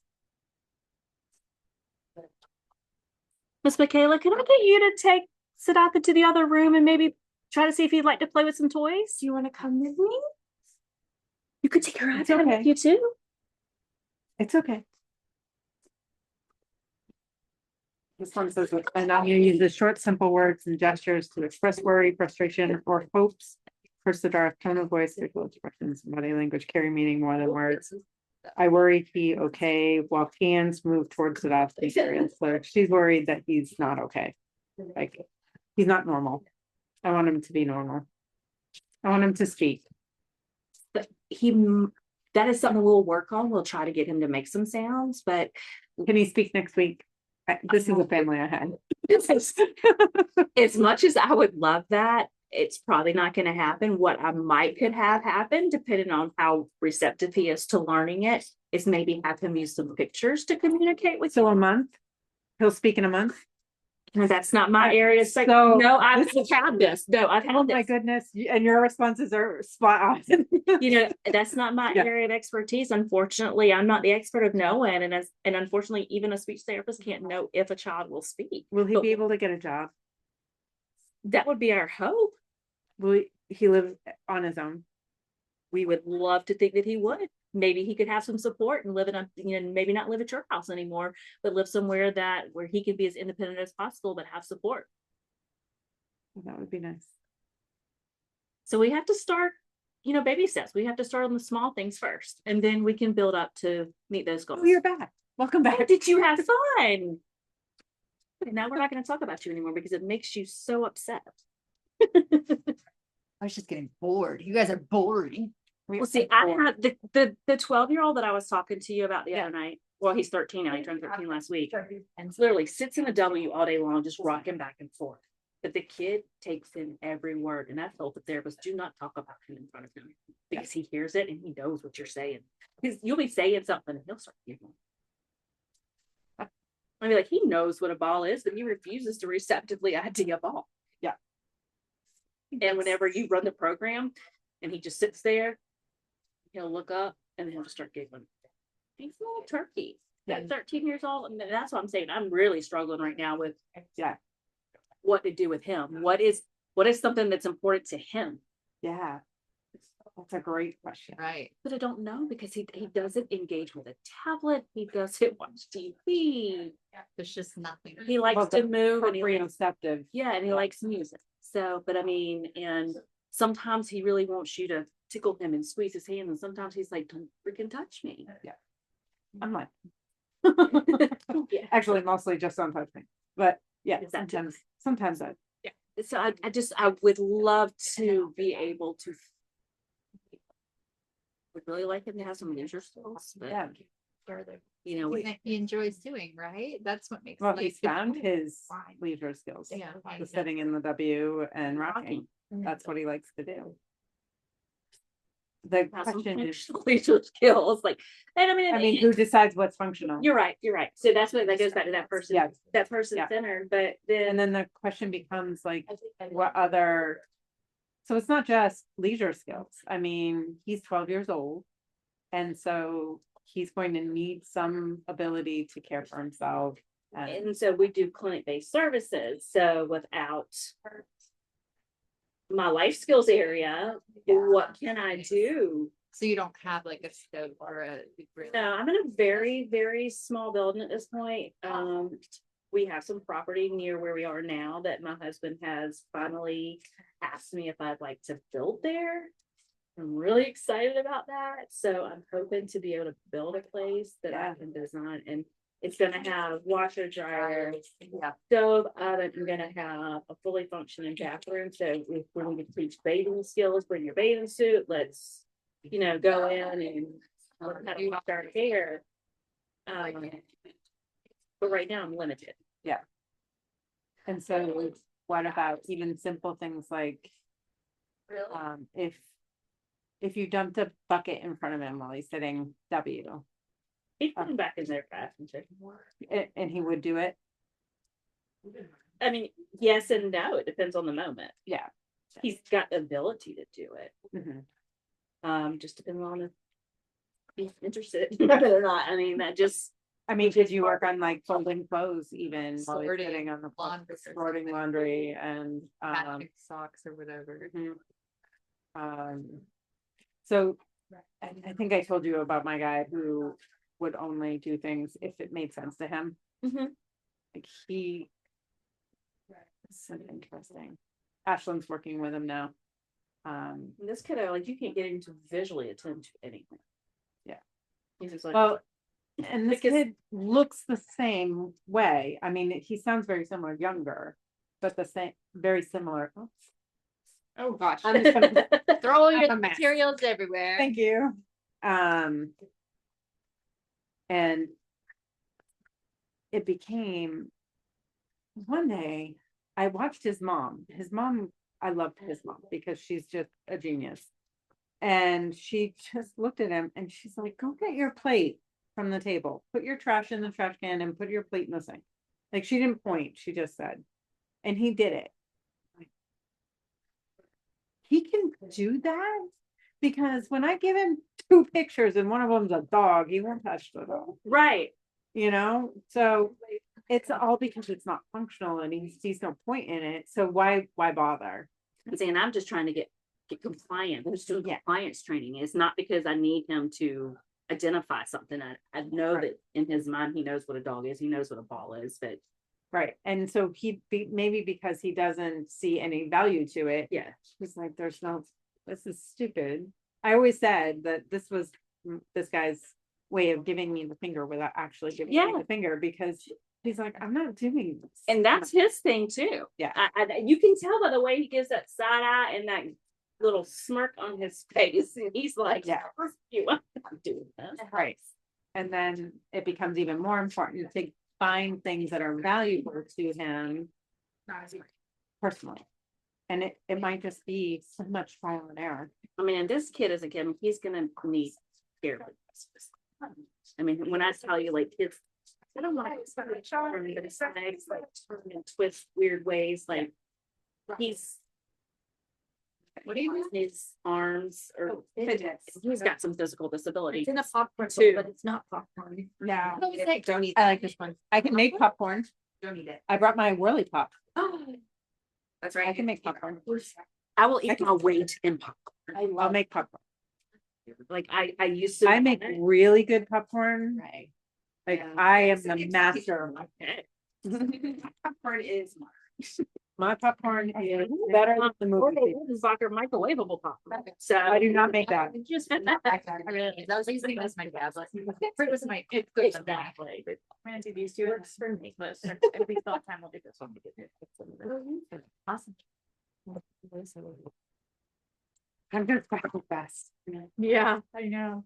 Miss Michaela, can I get you to take Siddhartha to the other room and maybe try to see if he'd like to play with some toys? Do you want to come with me? You could take your It's iPad okay. with you too. It's okay. This one says, and now you use the short, simple words and gestures to express worry, frustration, or hopes. Siddharth, tone of voice, facial expressions, body language carry meaning more than words. I worry he okay, while hands move towards Siddharth. So she's worried that he's not okay. Like, he's not normal. I want him to be normal. I want him to speak. That is something we'll work on. We'll try to get him to make some sounds, but Can he speak next week? This is a family I had. as much as I would love that, it's probably not going to happen. What I might could have happen, depending on how receptive he is to learning it, is maybe have him use some pictures to communicate with So you. a month? He'll speak in a month? That's not my area. It's like, So- no, I've had this. No, I've Oh had my this. goodness, and your responses are spot on. You know, that's not my Yeah. area of expertise. Unfortunately, I'm not the expert of knowing, and unfortunately, even a speech therapist can't know if a child will speak. Will he But be able to get a job? that would be our hope. Will he live on his own? We would love to think that he would. Maybe he could have some support and live in maybe not live at your house anymore, but live somewhere where he can be as independent as possible, but have support. That would be nice. So we have to start baby steps. We have to start on the small things first, and then we can build up to meet those goals. Oh, you're back. Welcome Oh, back. did you have fun? Now we're not going to talk about you anymore because it makes you so upset. I was just getting bored. You guys are boring. Well, see, I had the 12-year-old that I was talking to you about the other night. Well, he's 13 now. He turned 13 last week, and literally sits in a W all day long, just rocking back and forth. But the kid takes in every word, and I told the therapist, do not talk about him in front of him because he hears it and he knows what you're saying. Because you'll be saying something and he'll start giggling. I mean, like, he knows what a ball is, but he refuses to receptively ID a ball. Yeah. And whenever you run the program and he just sits there, he'll look up and then he'll just start giggling. He's a little turkey. At 13 years old, and that's what I'm saying. I'm really struggling right now with what to do with him. What is something that's important to him? Yeah. That's a great question. Right. But I don't know because he doesn't engage with a tablet. He doesn't watch TV. There's just nothing. He likes to move and he likes, Proprioceptive. and he likes music. So, but I mean, and sometimes he really wants you to tickle him and squeeze his hand, and sometimes he's like, "Don't freaking touch me." Yeah. I'm like, Yeah. actually, mostly just don't touch me. But yeah, Is that too? sometimes I. So I would love to be able to. Would really like him to have some leisure skills, but Yeah. you know, He enjoys doing, right? That's what makes Well, life he's found fun. his leisure skills. Yeah. The sitting in the W and rocking. That's what he likes to do. The have some question is, leisure skills, like, and I mean, who decides what's functional? you're right. So that's what that goes back to that person. Yeah. That person Yeah. centered, but And then then the question becomes like, what other, so it's not just leisure skills. I mean, he's 12 years old. And so he's going to need some ability to care for himself. and so we do clinic-based services. So without my life skills area, what can I do? So you don't have like a scope or a. No, I'm in a very, very small building at this point. We have some property near where we are now that my husband has finally asked me if I'd like to build there. I'm really excited about that. So I'm hoping to be able to build a place that I can design, and it's gonna have washer, dryer, stove, oven. I'm gonna have a fully functioning bathroom. So if we're gonna teach bathing skills, bring your bathing suit. Let's, go in and learn how to wash our hair. But right now I'm limited. Yeah. And so what about even simple things like, if you dumped a bucket in front of him while he's sitting W, He's putting back in there fast and checking more. and he would do it? I mean, yes and no. It depends on the moment. Yeah. He's got the ability to do it. Mhm. Just depends on if he's interested or not. I mean, Could you work on like folding clothes even while he's Sorting sitting on the floor, laundry or sorting something. laundry and, Matching socks or whatever. So I think I told you about my guy who would only do things if it made sense to him. Mhm. Like it's so interesting. Ashlyn's working with him now. this kid, like, you can't get him to visually attend to anything. Yeah. He's just like, Well, and this Because- kid looks the same way. I mean, he sounds very similar, younger, but very similar. Oops. Oh, gosh. I'm just gonna, Throw I'm your a mess. materials everywhere. thank you. And it became one day I watched his mom. I loved his mom because she's just a genius. And she just looked at him and she's like, go get your plate from the table, put your trash in the trash can and put your plate in the sink. Like, she didn't point, she just said, and he did it. He can do that because when I give him 2 pictures and one of them's a dog, he won't touch the dog, right. so it's all because it's not functional and he sees no point in it. So why bother? I'm saying I'm just trying to get compliant. I'm just doing compliance training. It's not because I need him to identify something. I know that in his mind he knows what a dog is. He knows what a ball is, but Right. And so maybe because he doesn't see any value to it. yeah, He's like, there's no this is stupid. I always said that this was this guy's way of giving me the finger without actually giving me Yeah. the finger, because he's like, I'm not doing this. And that's his thing too. Yeah. You can tell by the way he gives that side eye and that little smirk on his face. And he's like, Yeah. you are not doing this. Right. And then it becomes even more important to find things that are valuable to him personally. And it might just be so much trial and error. I mean, and this kid is again, he's gonna need care. I mean, when I tell you like kids, I don't want to spend a shower, but his legs like turn and twist weird ways, like he's what do you mean? His arms or he's got some physical disability. It's in a popcorn, Too. but it's not popcorn. No, Don't eat. I like this one. I can make popcorn. Don't eat it. I brought my whirly pop. That's right. I can make popcorn. I will I eat can- my weight in popcorn. I'll make popcorn. Like I used to. I make really good popcorn. Right. Like Yeah. I am It's- the it's- master of my Popcorn is My popcorn is better than the movie. theater. Soccer microwavable popcorn. So I do not make that. Just I really, that was using this my dad's like, it was my, it's good. exactly. I'm gonna do these two. Works for me. But if we still have time, we'll do this one. Awesome. I'm gonna practice fast. Yeah, I know.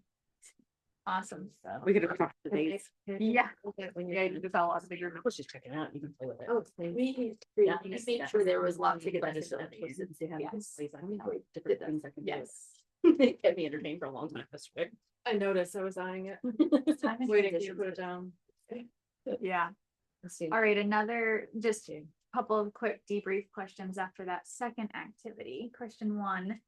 Awesome. So. We could have talked to these. Yeah. When Yeah, you just all lots of bigger. Let's just check it out. You can play with it. Oh, we made sure there was lots of good Yes. Different things I can do. Yes. It kept me entertained for a long time. That's right. I noticed, I was eyeing it, Time and waiting for you to transition. put it down. Yeah. Let's see. All right, another just a couple of quick debrief questions after that second activity. Question 1,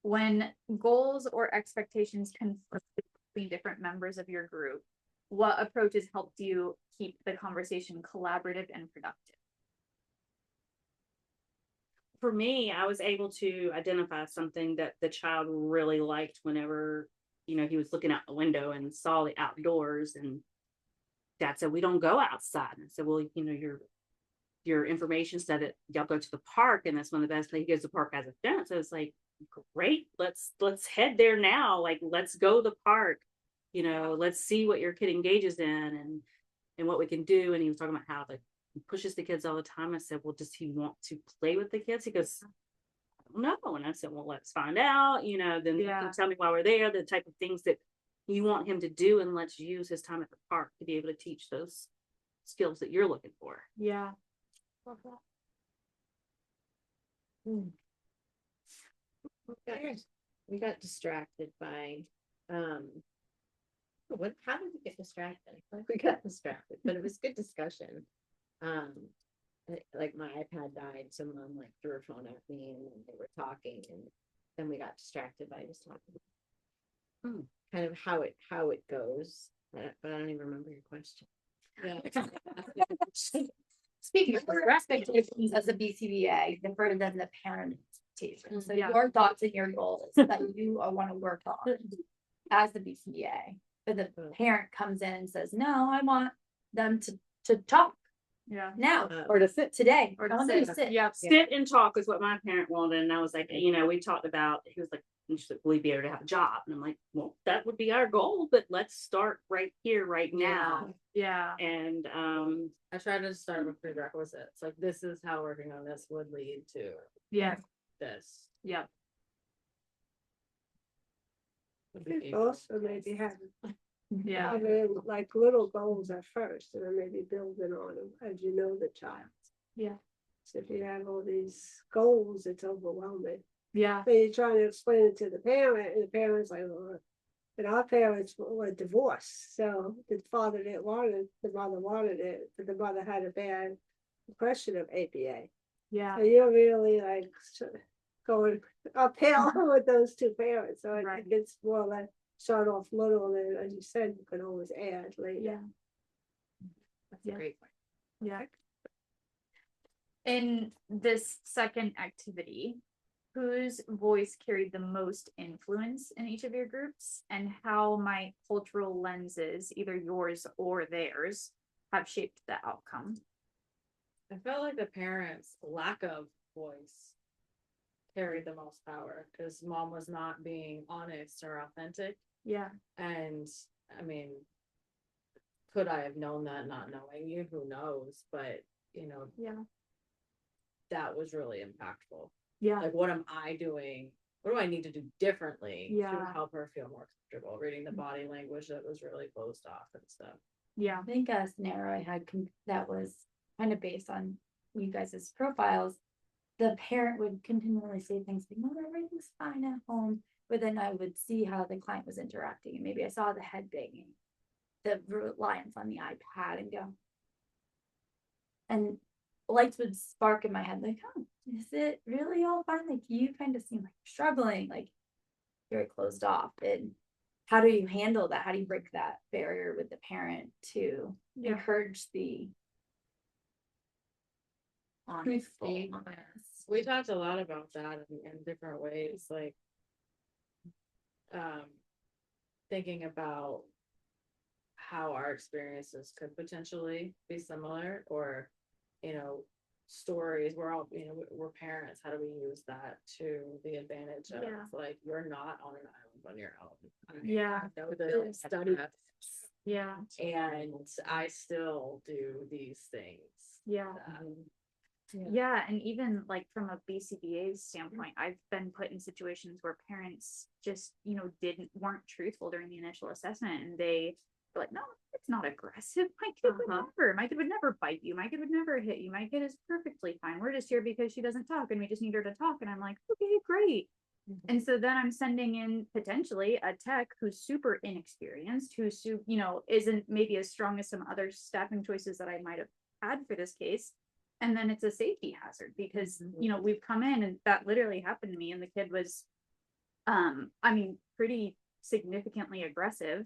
when goals or expectations conflict between different members of your group, what approaches helped you keep the conversation collaborative and productive? For me, I was able to identify something that the child really liked whenever, he was looking out the window and saw the outdoors, and Dad said, we don't go outside. And I said, well, your information said that y'all go to the park, and that's one of the best places. He goes to the park as a fence. So it's like, great, let's head there now. Like, let's go to the park. Let's see what your kid engages in and what we can do. And he was talking about how he pushes the kids all the time. I said, well, does he want to play with the kids? He goes, I don't know. And I said, well, let's find out. Then you can tell me while we're there the type of things that you want him to do, and let's use his time at the park to be able to teach those skills that you're looking for. Yeah. We got distracted by, how did we get distracted? We got distracted, but it was good discussion. Like my iPad died, someone like threw her phone at me and they were talking, and then we got distracted by just talking. Kind of how it goes, but I don't even remember your question. Speaking of expectations as a BCBA, different than the parent expectations. So Yeah. your thoughts and your goals that you want to work on as the BCBA. But the parent comes in and says, no, I want them to talk Yeah. now Or to sit. today. Or I want them to sit. sit. Yeah. Sit and talk is what my parent wanted. And I was like, we talked about, he was like, will he be able to have a job? And I'm like, well, that would be our goal, but let's start right here, right now. Yeah. And I tried to start with prerequisites, like this is how working on this would lead to Yeah. this. Yeah. Also maybe having Yeah. like little goals at first, and then maybe building on them as you know the child. Yeah. So if you have all these goals, it's overwhelming. Yeah. Then you're trying to explain it to the parent, and the parent's like, well, and our parents were divorced, so the father didn't want it, the mother wanted it, but the mother had a bad impression of APA. Yeah. So you're really like going uphill with those two parents, so Right. it gets more like start off little, and as you said, you can always add later. Yeah. That's Yeah. a great point. Yeah. In this second activity, whose voice carried the most influence in each of your groups, and how might cultural lenses, either yours or theirs, have shaped the outcome? I felt like the parents' lack of voice carried the most power, because mom was not being honest or authentic. Yeah. And I mean, could I have known that not knowing you? Who knows? But Yeah. that was really impactful. Yeah. Like, what am I doing? What do I need to do differently to Yeah. help her feel more comfortable? Reading the body language that was really closed off and stuff. Yeah. I think a scenario I had that was kind of based on you guys' profiles. The parent would continually say things like, no, everything's fine at home. But then I would see how the client was interacting. And maybe I saw the head banging, the reliance on the iPad, and go. And lights would spark in my head, like, oh, is it really all fine? Like, you kind of seem like you're struggling, like very closed off. And how do you handle that? How do you break that barrier with the parent to encourage the Truthful. We talked a lot about that in different ways, like thinking about how our experiences could potentially be similar, or stories. We're all we're parents. How do we use that to the advantage of like, you're not on an island on your own? Yeah. I know the study. Yeah. And I still do these things. Yeah. Yeah, and even like from a BCBA standpoint, I've been put in situations where parents just, weren't truthful during the initial assessment, and they were like, no, it's not aggressive. My kid would never bite you. My kid would never hit you. My kid is perfectly fine. We're just here because she doesn't talk and we just need her to talk. And I'm like, okay, great. And so then I'm sending in potentially a tech who's super inexperienced, who's, isn't maybe as strong as some other staffing choices that I might have had for this case. And then it's a safety hazard because, we've come in, and that literally happened to me. And the kid was, pretty significantly aggressive.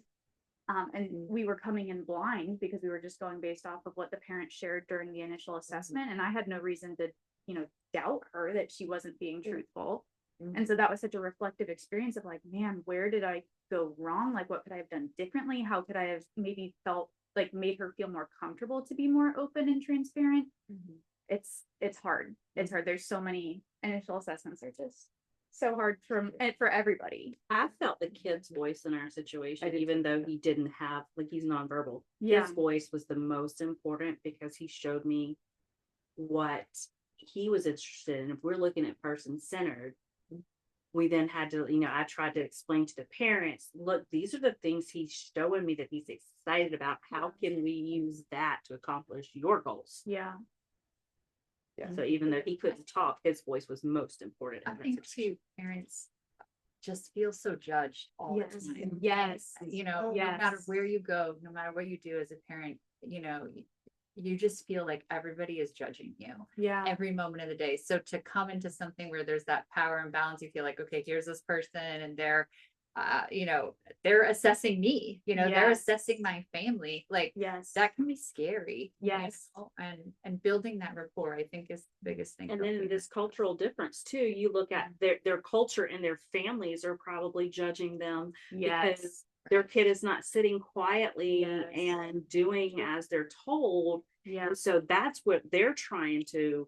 And we were coming in blind because we were just going based off of what the parents shared during the initial assessment. And I had no reason to, doubt her that she wasn't being truthful. And so that was such a reflective experience of like, man, where did I go wrong? Like, what could I have done differently? How could I have maybe made her feel more comfortable to be more open and transparent? It's hard. It's hard. There's so many initial assessments are just so hard for everybody. I felt the kid's voice in our situation, even though he didn't have, like, he's nonverbal. Yeah. His voice was the most important because he showed me what he was interested in. If we're looking at person-centered, we then had to, I tried to explain to the parents, look, these are the things he's showing me that he's excited about. How can we use that to accomplish your goals? Yeah. So even though he couldn't talk, his voice was most important. I think too, parents just feel so judged all the time. Yes. No matter where you go, no matter what you do as a parent, you just feel like everybody is judging you every moment of the day. So to come into something where there's that power imbalance, you feel like, okay, here's this person and they're they're assessing me, they're assessing my family. Like, that can be scary. And building that rapport, I think, is the biggest thing. And then this cultural difference too, you look at their culture, and their families are probably judging them because their kid is not sitting quietly and doing as they're told. So that's what they're trying to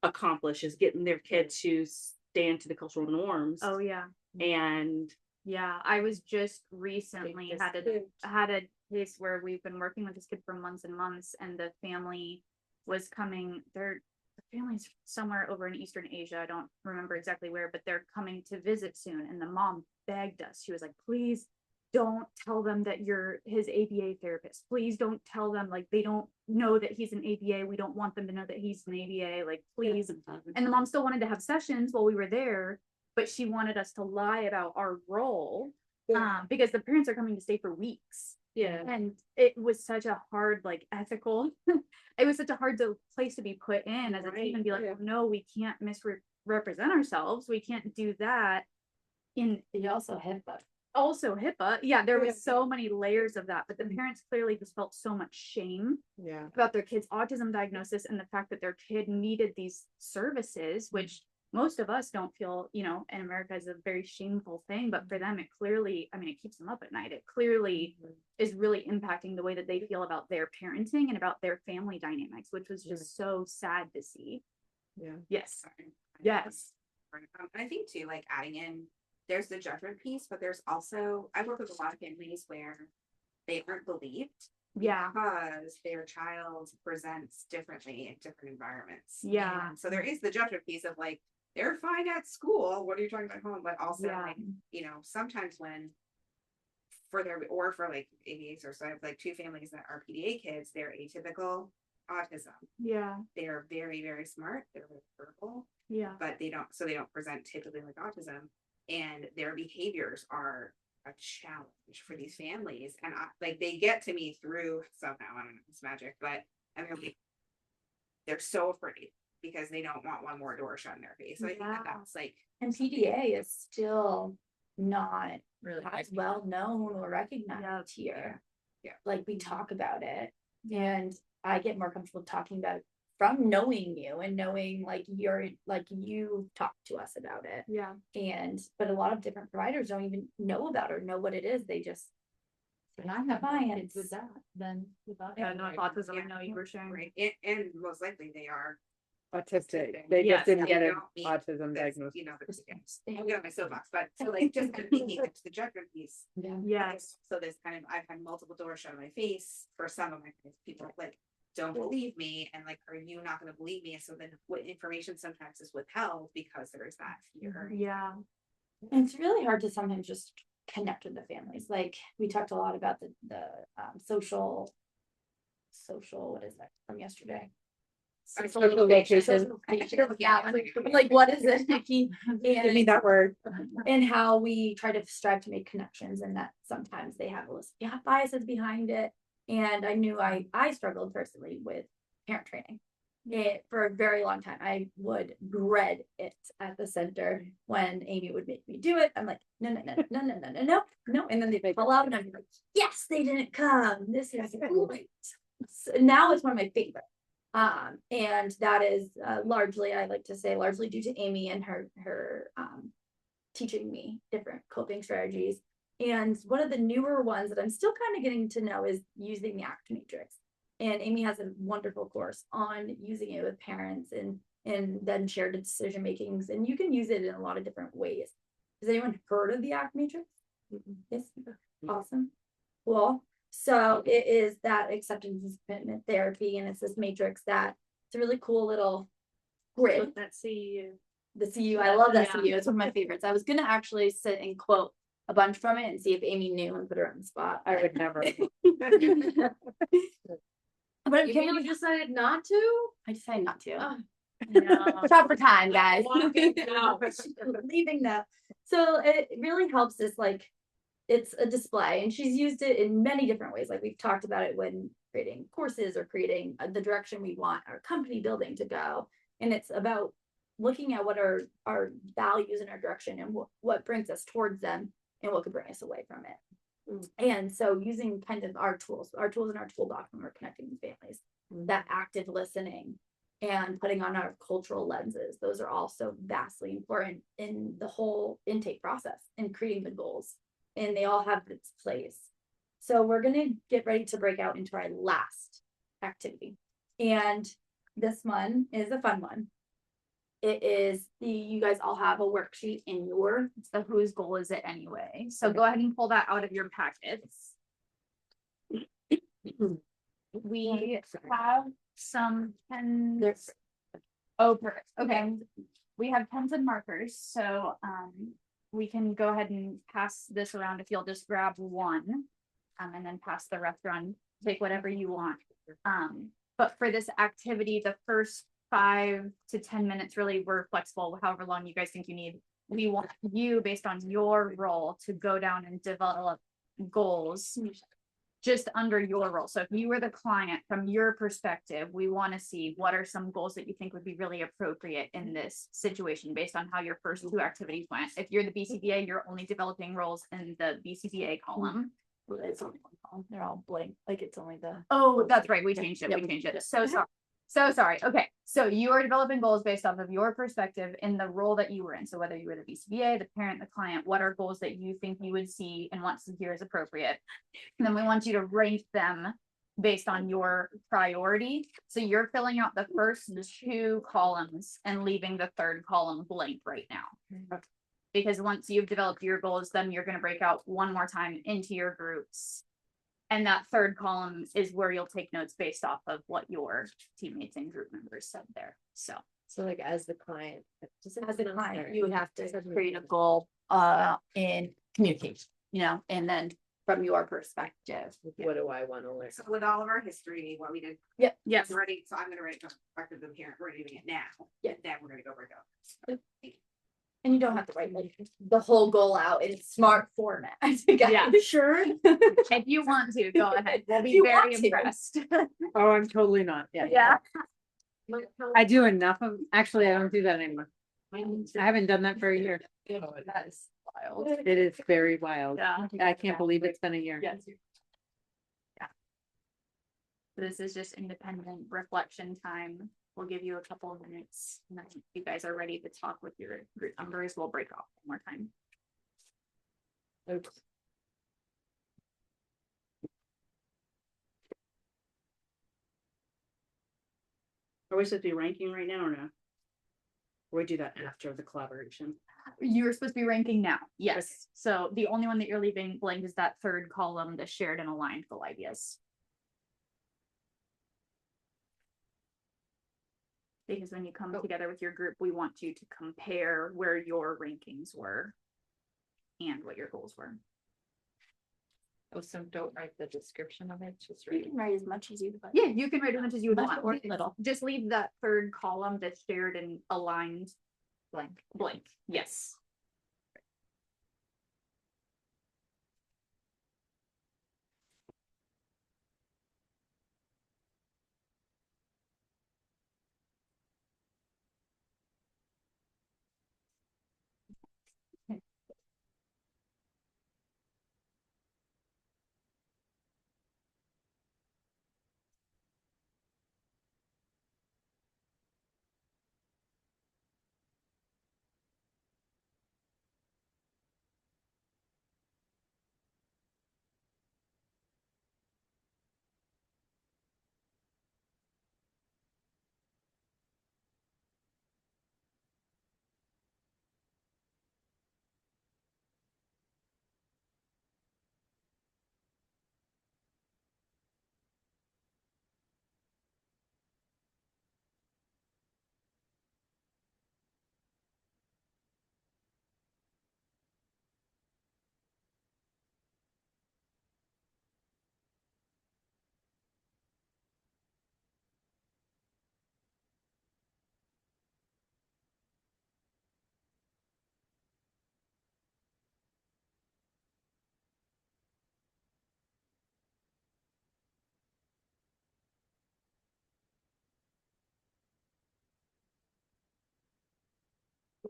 accomplish, is getting their kid to stand to the cultural norms. Oh yeah. And I was just recently had a case where we've been working with this kid for months and months, and the family was coming. The family's somewhere over in Eastern Asia. I don't remember exactly where, but they're coming to visit soon. And the mom begged us. She was like, please don't tell them that you're his ABA therapist. Please don't tell them, like, they don't know that he's an ABA. We don't want them to know that he's an ABA. Like, please. And the mom still wanted to have sessions while we were there, but she wanted us to lie about our role because the parents are coming to stay for weeks. And it was such a hard, like, ethical, it was such a hard place to be put in as a team and be like, no, we can't misrepresent ourselves. We can't do that. Also HIPAA. Yeah, there was so many layers of that, but the parents clearly just felt so much shame about their kid's autism diagnosis and the fact that their kid needed these services, which most of us don't feel, in America is a very shameful thing, but for them, it clearly, it keeps them up at night. It clearly is really impacting the way that they feel about their parenting and about their family dynamics, which was just so sad to see. Yes. Sorry. Yes. I think too, like adding in, there's the judgment piece, but there's also, I work with a lot of families where they aren't believed Yeah. because their child presents differently in different environments. Yeah. And so there is the judgment piece of like, they're fine at school. What are you talking about at home? But also, Yeah. like, you know, sometimes when for their or for like ABAs, or so I have like two families that are PDA kids, they're atypical autism. Yeah. They're very, very smart. They're very verbal, Yeah. but they don't present typically like autism, and their behaviors are a challenge for these families. And like they get to me through somehow, I don't know, it's magic, but I mean, like, they're so afraid because they don't want one more door shut in their face. So I think that that's like, And PDA is still not Really. as well known or recognized here. Yeah. Like we talk about it, and I get more comfortable talking about it from knowing you and knowing like you talk to us about it. Yeah. And but a lot of different providers don't even know about it or know what it is. They just And I have Fine. more kids with that than without. Yeah, no, Right. autism, I Yeah. know you were sharing. right. And most likely they are Autistic. They Yes, just didn't they get an don't need autism this, diagnosis. you know, I'm getting my soapbox, but so like just kind of thinking into the judgment piece. Yes. So there's kind of, I've had multiple doors shut in my face for some of my clients. People like don't believe me, and like, are you not going to believe me? And so then what information sometimes is withheld because there is that fear. Yeah. And it's really hard to sometimes just connect with the families. Like we talked a lot about the social, what is that from yesterday? Social vacation. Like what is it, Nikki? Give me that word. And how we try to strive to make connections, and that sometimes they have a list, biases behind it. And I knew I struggled personally with parent training. For a very long time, I would dread it at the center when Amy would make me do it. I'm like, no, and then they pull out, and I'm like, yes, they didn't come. This is great. So now it's one of my favorite. And that is largely, I like to say, largely due to Amy and her teaching me different coping strategies. And one of the newer ones that I'm still kind of getting to know is using the ACT matrix. And Amy has a wonderful course on using it with parents and then shared decision makings. And you can use it in a lot of different ways. Has anyone heard of the ACT matrix? Yes. Awesome. Cool. So it is that acceptance and commitment therapy, and it's this matrix that it's a really cool little grid. Let's see. The CU, I love that Yeah. CU. It's one of my favorites. I was gonna actually sit and quote a bunch from it and see if Amy knew and put her on the spot. I would never. But I'm You kidding. really decided not to? I decided not to. Oh. No. Stop for time, guys. Walking out. Leaving now. So it really helps us, like, it's a display, and she's used it in many different ways. Like we've talked about it when creating courses or creating the direction we want our company building to go. And it's about looking at what are our values and our direction, and what brings us towards them and what could bring us away from it. And so using kind of our tools in our toolbox when we're connecting with families, that active listening and putting on our cultural lenses, those are also vastly important in the whole intake process and creating the goals. And they all have its place. So we're going to get ready to break out into our last activity. And this one is a fun one. It is you guys all have a worksheet in your, It's the whose goal is it anyway? So go ahead and pull that out of your packets. We have some pens. Oh, perfect. Okay. We have pens and markers. So we can go ahead and pass this around if you'll just grab one and then pass the rest around. Take whatever you want. But for this activity, the first 5 to 10 minutes, really, we're flexible, however long you guys think you need. We want you, based on your role, to go down and develop goals just under your role. So if you were the client, from your perspective, we want to see what are some goals that you think would be really appropriate in this situation based on how your first 2 activities went. If you're the BCBA, you're only developing roles in the BCBA column. it's only one column. They're all blank. Like it's only the. Oh, that's right. We changed it. Yep. We changed it. So sorry. So sorry. Okay. So you are developing goals based off of your perspective in the role that you were in. So whether you were the BCBA, the parent, the client, what are goals that you think you would see and want to hear is appropriate? And then we want you to rank them based on your priority. So you're filling out the first two columns and leaving the third column blank right now. Because once you've developed your goals, then you're going to break out one more time into your groups. And that third column is where you'll take notes based off of what your teammates and group members said there. So like as the client. As a client, you have to create a goal in communication, and then from your perspective. What do I want to learn? So with all of our history, what we did. Yep. yes, Already, so I'm gonna write it from the perspective of the parent, we're doing it now. Yeah. Then we're gonna go break out. And you don't have to write like the whole goal out in smart format. Yeah. Sure. if you want to, go ahead. We'll be You very want to. impressed. Oh, I'm totally not. Yeah. Yeah. I do enough of, actually, I don't do that anymore. I haven't done that for a year. That is wild. It is very wild. Yeah. I can't believe it's been a year. Yes. Yeah. This is just independent reflection time. We'll give you a couple of minutes. And then if you guys are ready to talk with your group members, we'll break off one more time. Oops. Are we supposed to be ranking right now or no? Or we do that after the collaboration? You're supposed to be ranking now. Yes. So the only one that you're leaving blank is that third column, the shared and aligned goal ideas. Because when you come together with your group, we want you to compare where your rankings were and what your goals were. Oh, so don't write the description of it, just You read. can write as much as you like. Yeah, you can write as much as you would Much want. or little. Just leave that third column that's shared and aligned blank. Blank. Yes.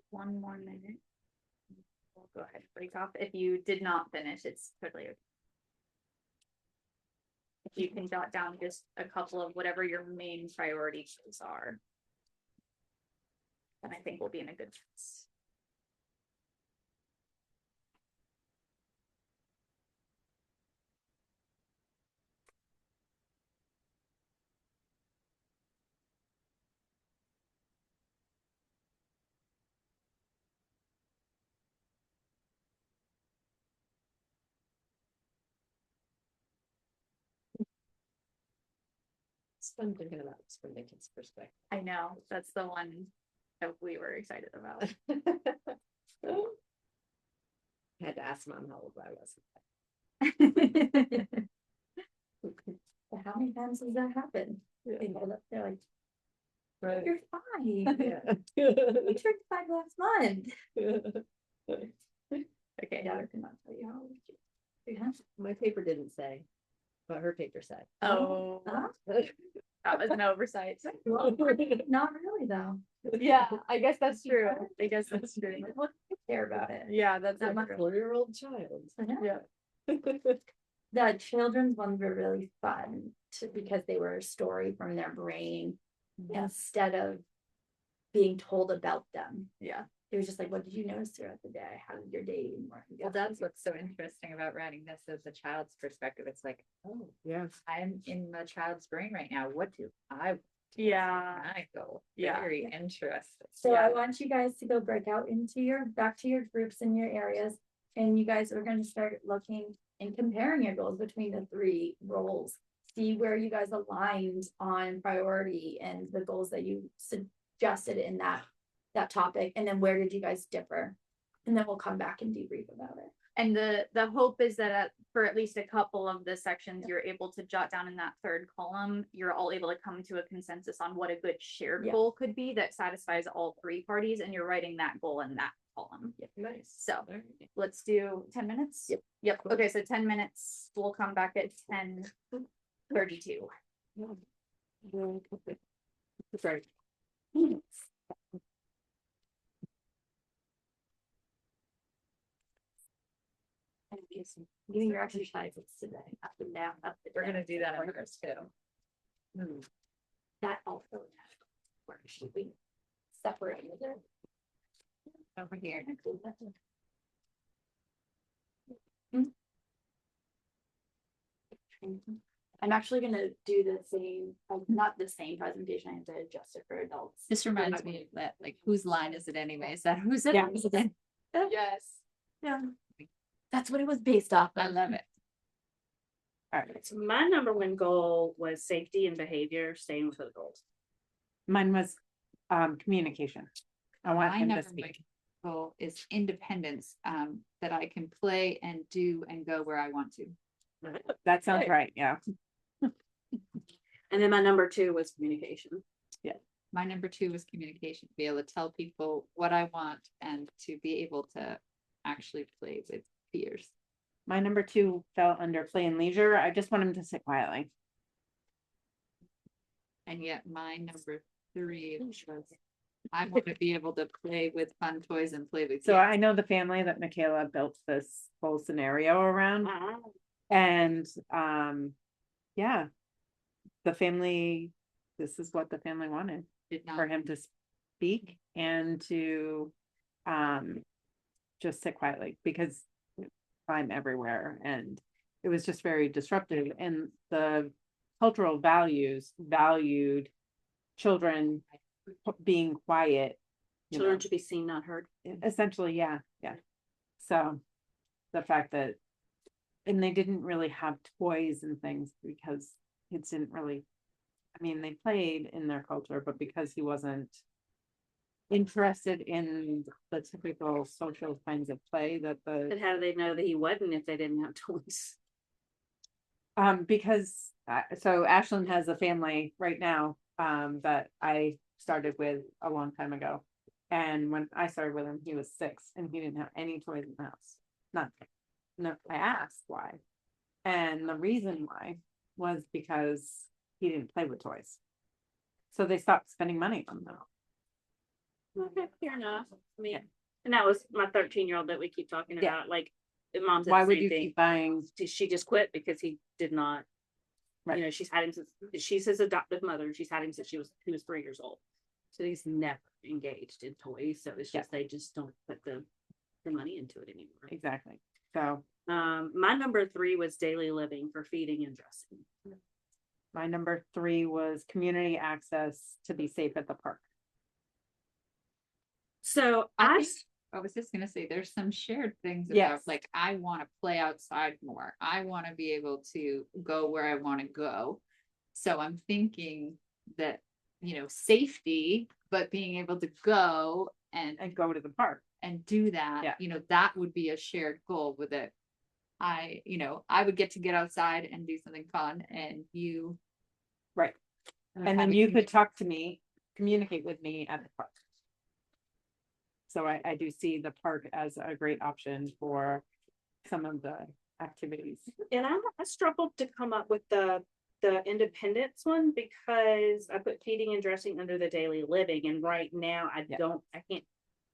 One more minute. We'll go ahead and break off. If you did not finish, it's totally okay. If you can jot down just a couple of whatever your main priorities are, then I think we'll be in a good place. It's fun thinking about this from the kid's perspective. I know, that's the one that we were excited about. I had to ask mom how old I was. How many times does that happen? Yeah. They're like, Right. you're 5. Yeah. You turned 5 last month. Okay. Yeah, I cannot tell you how old you are. Yeah. My paper didn't say, but her paper said. Oh, Huh? that was an oversight. Well, not really though. Yeah, I guess that's true. I guess that's true. What do you care about it? Yeah, that's That much. 4-year-old child. Yeah. The children's ones were really fun because they were a story from their brain instead of being told about them. Yeah. it was just like, what did you notice throughout the day? How did your day work? Well, that's what's so interesting about writing this as a child's perspective. It's like, oh, Yes. I'm in the child's brain right now. What do I? Yeah. I go Yeah. very interesting. So I want you guys to go break out into back to your groups in your areas. And you guys are gonna start looking and comparing your goals between the 3 roles. See where you guys aligned on priority and the goals that you suggested in that topic. And then where did you guys differ? And then we'll come back and debrief about it. And the hope is that for at least a couple of the sections, you're able to jot down in that 3rd column, you're all able to come to a consensus on what a good shared goal could be that satisfies all 3 parties, and you're writing that goal in that column. Nice. So let's do 10 minutes. Yep. Okay, so 10 minutes. We'll come back at 10:32. Sorry. Getting your exercises today, up and down, up and We're down. gonna do that on yours too. That also where should we separate it? Over here. I'm actually gonna do the same, not the same presentation, I have to adjust it for adults. This reminds me of that, like, whose line is it anyway? Is that who's it? Yeah. Yes. Yeah. That's what it was based off I of. love it. All right. So my number 1 goal was safety and behavior, staying with the goals. Mine was communication. I want My him to number speak. one goal is independence, that I can play and do and go where I want to. That sounds right. Yeah. And then my number 2 was communication. My number 2 was communication, be able to tell people what I want and to be able to actually play with peers. My number 2 fell under play and leisure. I just want him to sit quietly. And yet my number 3 was, I want to be able to play with fun toys and play with So kids. I know the family that Michaela built this whole scenario around. And yeah, the family, this is what the family wanted, Did for not, him to speak and to just sit quietly, because I'm everywhere, and it was just very disruptive. And the cultural values valued children being quiet, you Children know. should be seen, not heard. Essentially, yeah. So the fact that, and they didn't really have toys and things because kids didn't really, I mean, they played in their culture, but because he wasn't interested in the typical social kinds of play that But how do they know that he wasn't if they didn't have toys? because so Ashland has a family right now that I started with a long time ago. And when I started with him, he was 6 and he didn't have any toys in the house. Nothing. No, I asked why. And the reason why was because he didn't play with toys. So they stopped spending money on them. Okay, fair enough. I mean, and that was my 13-year-old that we keep talking Yeah. about, like, the mom said Why the would same you thing. keep buying? She just quit because he did not, Right. you know, she's had him since, she's his adoptive mother, and she's had him since he was 3 years old. So he's never engaged in toys, so it's just, they just don't put the money into it anymore. Exactly. So My number 3 was daily living for feeding and dressing. my number 3 was community access to be safe at the park. So I was just gonna say, there's some shared things about, Yes. like, I want to play outside more. I want to be able to go where I want to go. So I'm thinking that, you know, safety, but being able to go and go to the park and do that, Yeah. you know, that would be a shared goal with it. I would get to get outside and do something fun, and you. Right. And then having you could talk to me, communicate with me at the park. So I do see the park as a great option for some of the activities. And I struggled to come up with the independence one because I put feeding and dressing under the daily living, and right now I can't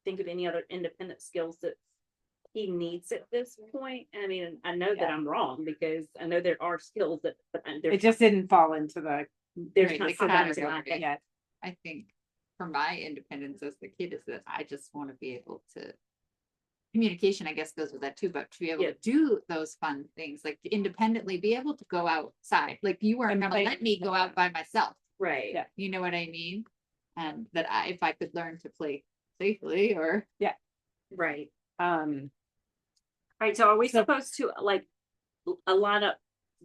think of any other independent skills that he needs at this point. I mean, I know that I'm wrong because I know there are skills that It just didn't fall into the, there's Right, not the sometimes category. lacking. yet. I think for my independence as the kid is that I just want to be able to. Communication, I guess, goes with that too, but to be able Yeah. to do those fun things, like to independently be able to go outside, like you weren't gonna let me go out by myself. Right. Yeah. You know what I mean? And that if I could learn to play safely or. Right. Um, Right, so are we supposed to like align up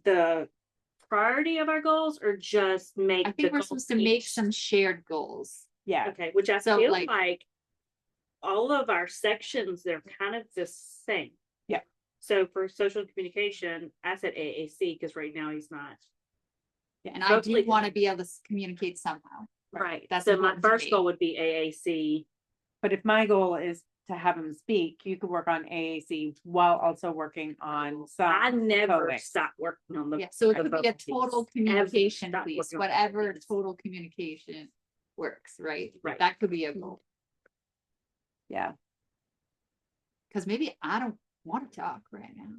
the priority of our goals or just make? I the think we're goals supposed to make each? some shared goals. yeah, Okay, which I So, feel like- like all of our sections, they're kind of the same. Yeah. So for social communication, I said AAC because right now he's not. And I Hopefully- do want to be able to communicate somehow. Right. That's So my important to first me. goal would be AAC. but if my goal is to have him speak, you could work on AAC while also working on some. I never co-ed. stopped working on the. Yeah, so it the could be a vocal total piece. communication Stop piece, working on whatever piece. total communication works, right? Right. That could be a goal. Yeah, Because maybe I don't want to talk right now.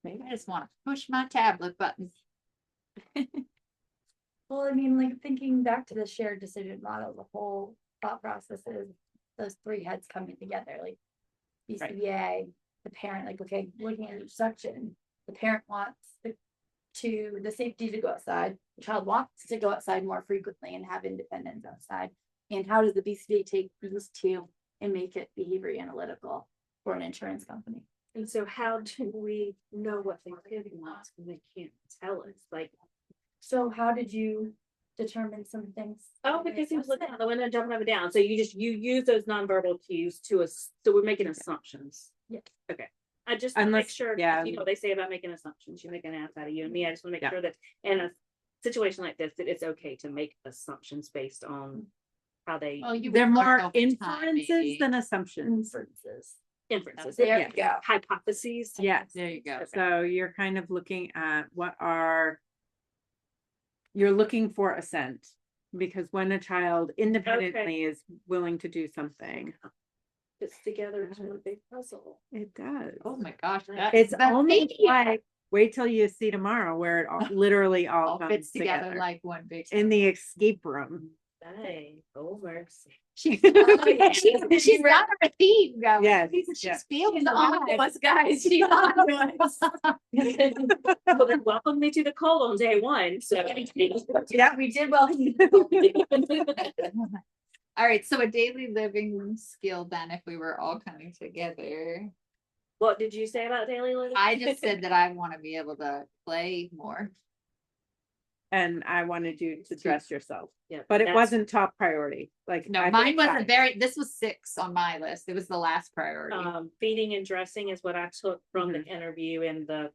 Maybe I just want to push my tablet button. Well, I mean, like thinking back to the shared decision model, the whole thought process is those three heads coming together, like BCBA, the parent, like, okay, looking at each section, the parent wants the safety to go outside, the child wants to go outside more frequently and have independence outside. And how does the BCBA take these two and make it behavior analytical for an insurance company? And so how do we know what the kid wants when they can't tell us? Like, So how did you determine some things? oh, because he was looking out the window and jumping up and down. So you use those nonverbal cues to us. So we're making assumptions. Yeah. Okay. I just want to make Unless- sure, yeah. you know, they say about making assumptions, you make an ass out of you and me. I just want to make Yeah. sure that in a situation like this, that it's okay to make assumptions based on how they Well, you they're would more work over time, inferences maybe. than assumptions. Inferences. inferences. There Yeah. you go. Hypotheses. Yes. There you go. So you're kind of looking at you're looking for assent. Because when a child independently is willing to do something, It's together into one big puzzle. it does. Oh my gosh. It's that's almost it. like, wait till you see tomorrow where it all literally all All comes fits together together like one big. in the escape room. Hey, oh mercy. She's got a theme going. Yes, She's yes. feeling She's on the to us, guys. She's on to us. Well, then welcome me to the cold on day one. So Yeah, we did well. All right, so a daily living skill then, if we were all coming together. what did you say about daily living? I just said that I want to be able to play more. And I wanted you to dress yourself, Yeah, but it that's- wasn't top priority. Like, No, I mine think wasn't five. this was 6 on my list. It was the last priority. Feeding and dressing is what I took from the interview and the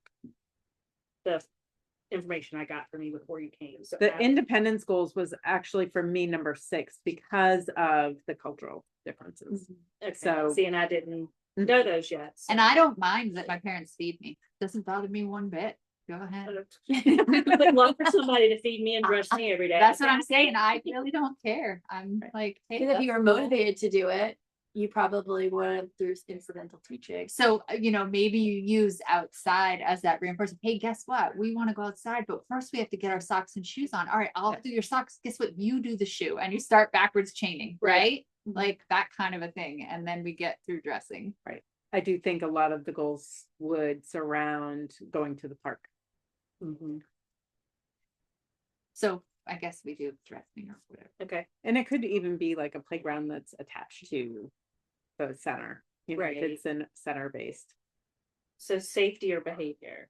information I got from you before you came. So The I- independence goals was actually for me number 6 because of the cultural differences. okay, so- see, and I didn't know those yet. And I don't mind that my parents feed me. Doesn't bother me one bit. Go ahead. I would love for somebody to feed me and dress me every day. That's what I'm saying. I really don't care. I'm like, hey, Because if you that's were cool. motivated to do it, you probably would through incidental teaching. So, maybe you use outside as that reinforcement. Hey, guess what? We want to go outside, but first we have to get our socks and shoes on. All right, I'll do your socks. Guess what? You do the shoe and you start backwards chaining, right? Like that kind of a thing. And then we get through dressing. I do think a lot of the goals would surround going to the park. So I guess we do dressing or whatever. Okay, And it could even be like a playground that's attached to the center. You know, if Right. it's in center based. so safety or behavior.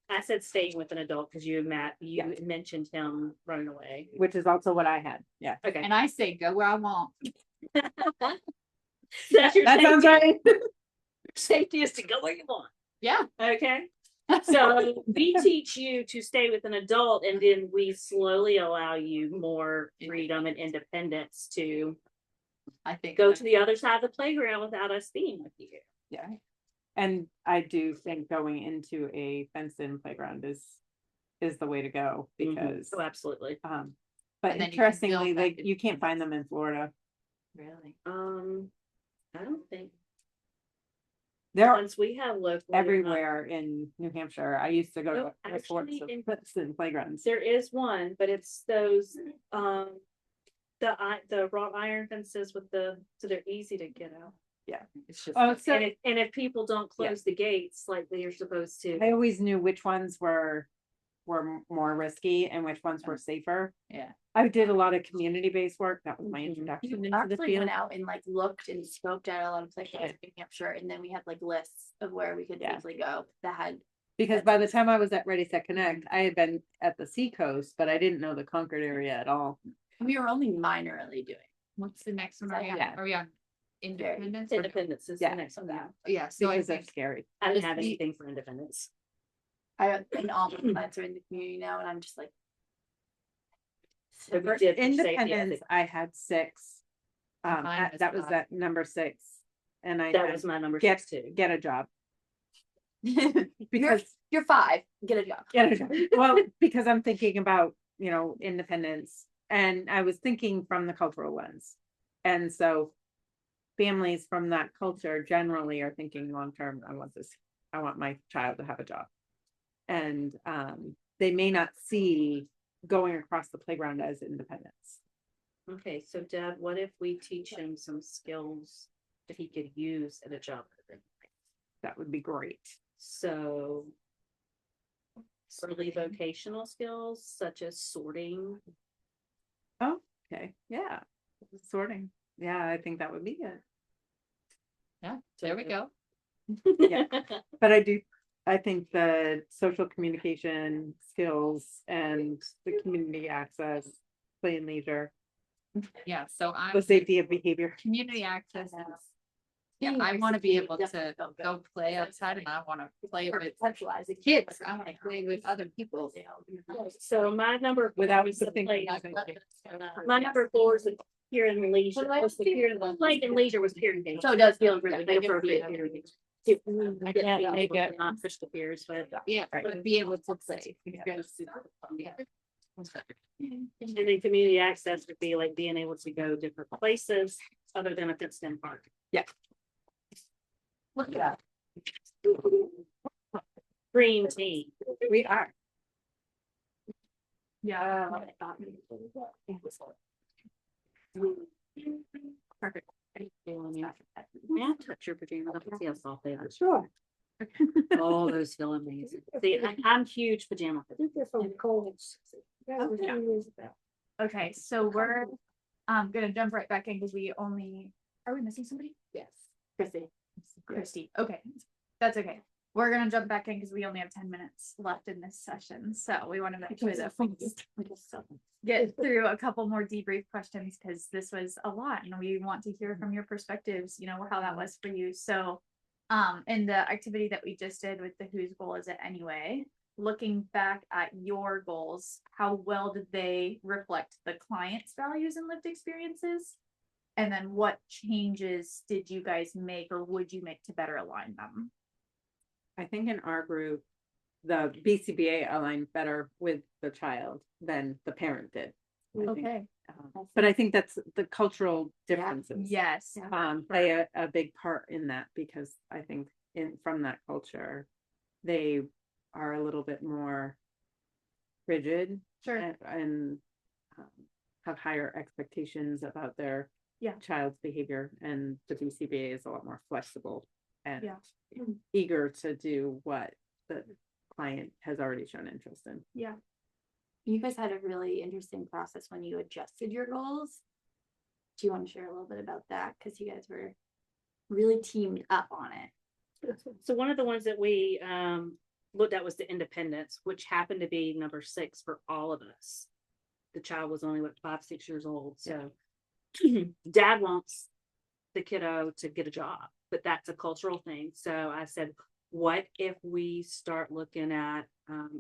I said staying with an adult because you Yeah. mentioned him running away. Which is also what I had. Yeah. Okay. And I say go where I want. That's your That sounds safety. right. Safety is to go where you want. Yeah. Okay. So we teach you to stay with an adult and then we slowly allow you more freedom and independence to I think go that's- to the other side of the playground without us being with you. Yeah. And I do think going into a fenced in playground is the way to go because, Oh, absolutely. but And then you can interestingly, build that you can't find them in Florida. Really. I don't think They're once we have local they're not- everywhere in New Hampshire. I used to go No, to all sorts actually, of fenced in playgrounds. There is one, but it's those the wrought iron fences with so they're easy to get out. It's just. Oh, so And if people don't close the gates like they are supposed to. I always knew which ones were more risky and which ones were safer. Yeah. I did a lot of community-based work. That was my introduction We into the actually field. went out and like looked and scoped out a lot of places in New Hampshire, and then we had like lists of where we could Yeah. safely go that had. Because by the time I was at Ready Set Connect, I had been at the Seacoast, but I didn't know the Concord area at all. We were only minorly doing. What's the next one? Are we on, Yeah. are we on independence? Independence is the Yeah. next one down. Yeah, so I Because think that's scary. I didn't have anything for independence. I and all my clients are in the community now, and I'm just like. So For we did for safety, I Independence, think. I had 6. Mine was That was 5. that number 6. And I That had was my number get 6 too. get a job. You're Because 5. Get a job. get a job. Well, because I'm thinking about, independence, and I was thinking from the cultural lens. And so families from that culture generally are thinking long term, I want my child to have a job. And they may not see going across the playground as independence. Okay, so Dad, what if we teach him some skills that he could use at a job? That would be great. So early vocational skills such as sorting. Oh, okay. Yeah. Sorting. Yeah, I think that would be good. Yeah, there we go. Yeah. But I think the social communication skills and the community access, play and leisure, Yeah, so I'm. the safety of behavior. Community access is. Yeah, I want to be able to go play outside and I want to play with Centralizing kids. I want to play with other people. So my number Without four is the something- play. My number 4 is the peer and leisure. Was the peer and play and leisure was peer engagement. So it does feel really They big. appropriate peer engagement. I can't make it not push the peers, but. Yeah, but be able to play. And then community access would be like being able to go different places other than a fenced in park. Look at Green team. We are. Yeah. Perfect. May I touch your pajamas? I can see how soft they are. Sure. Oh, those feel amazing. See, I'm huge pajama. I think they're from Coles. That was a few years ago. Okay, so we're gonna jump right back in because are we missing somebody? Yes. Christy, okay, that's okay. We're gonna jump back in because we only have 10 minutes left in this session, so we want to make sure that we get through a couple more debrief questions because this was a lot and we want to hear from your perspectives, how that was for you. So in the activity that we just did with the whose goal is it anyway, looking back at your goals, how well did they reflect the client's values and lived experiences? And then what changes did you guys make or would you make to better align them? I think in our group, the BCBA aligned better with the child than the parent did. I think. Okay. But I think that's the cultural differences. Yes. Play a big part in that because I think from that culture, they are a little bit more rigid. Sure. And have higher expectations about their child's behavior, and the BCBA is a lot more flexible and eager to do what the client has already shown interest in. Yeah. You guys had a really interesting process when you adjusted your goals. Do you want to share a little bit about that? Because you guys were really teamed up on it. So one of the ones that we looked at was the independence, which happened to be number 6 for all of us. The child was only 5, 6 years old. So Dad wants the kiddo to get a job, but that's a cultural thing. So I said, what if we start looking at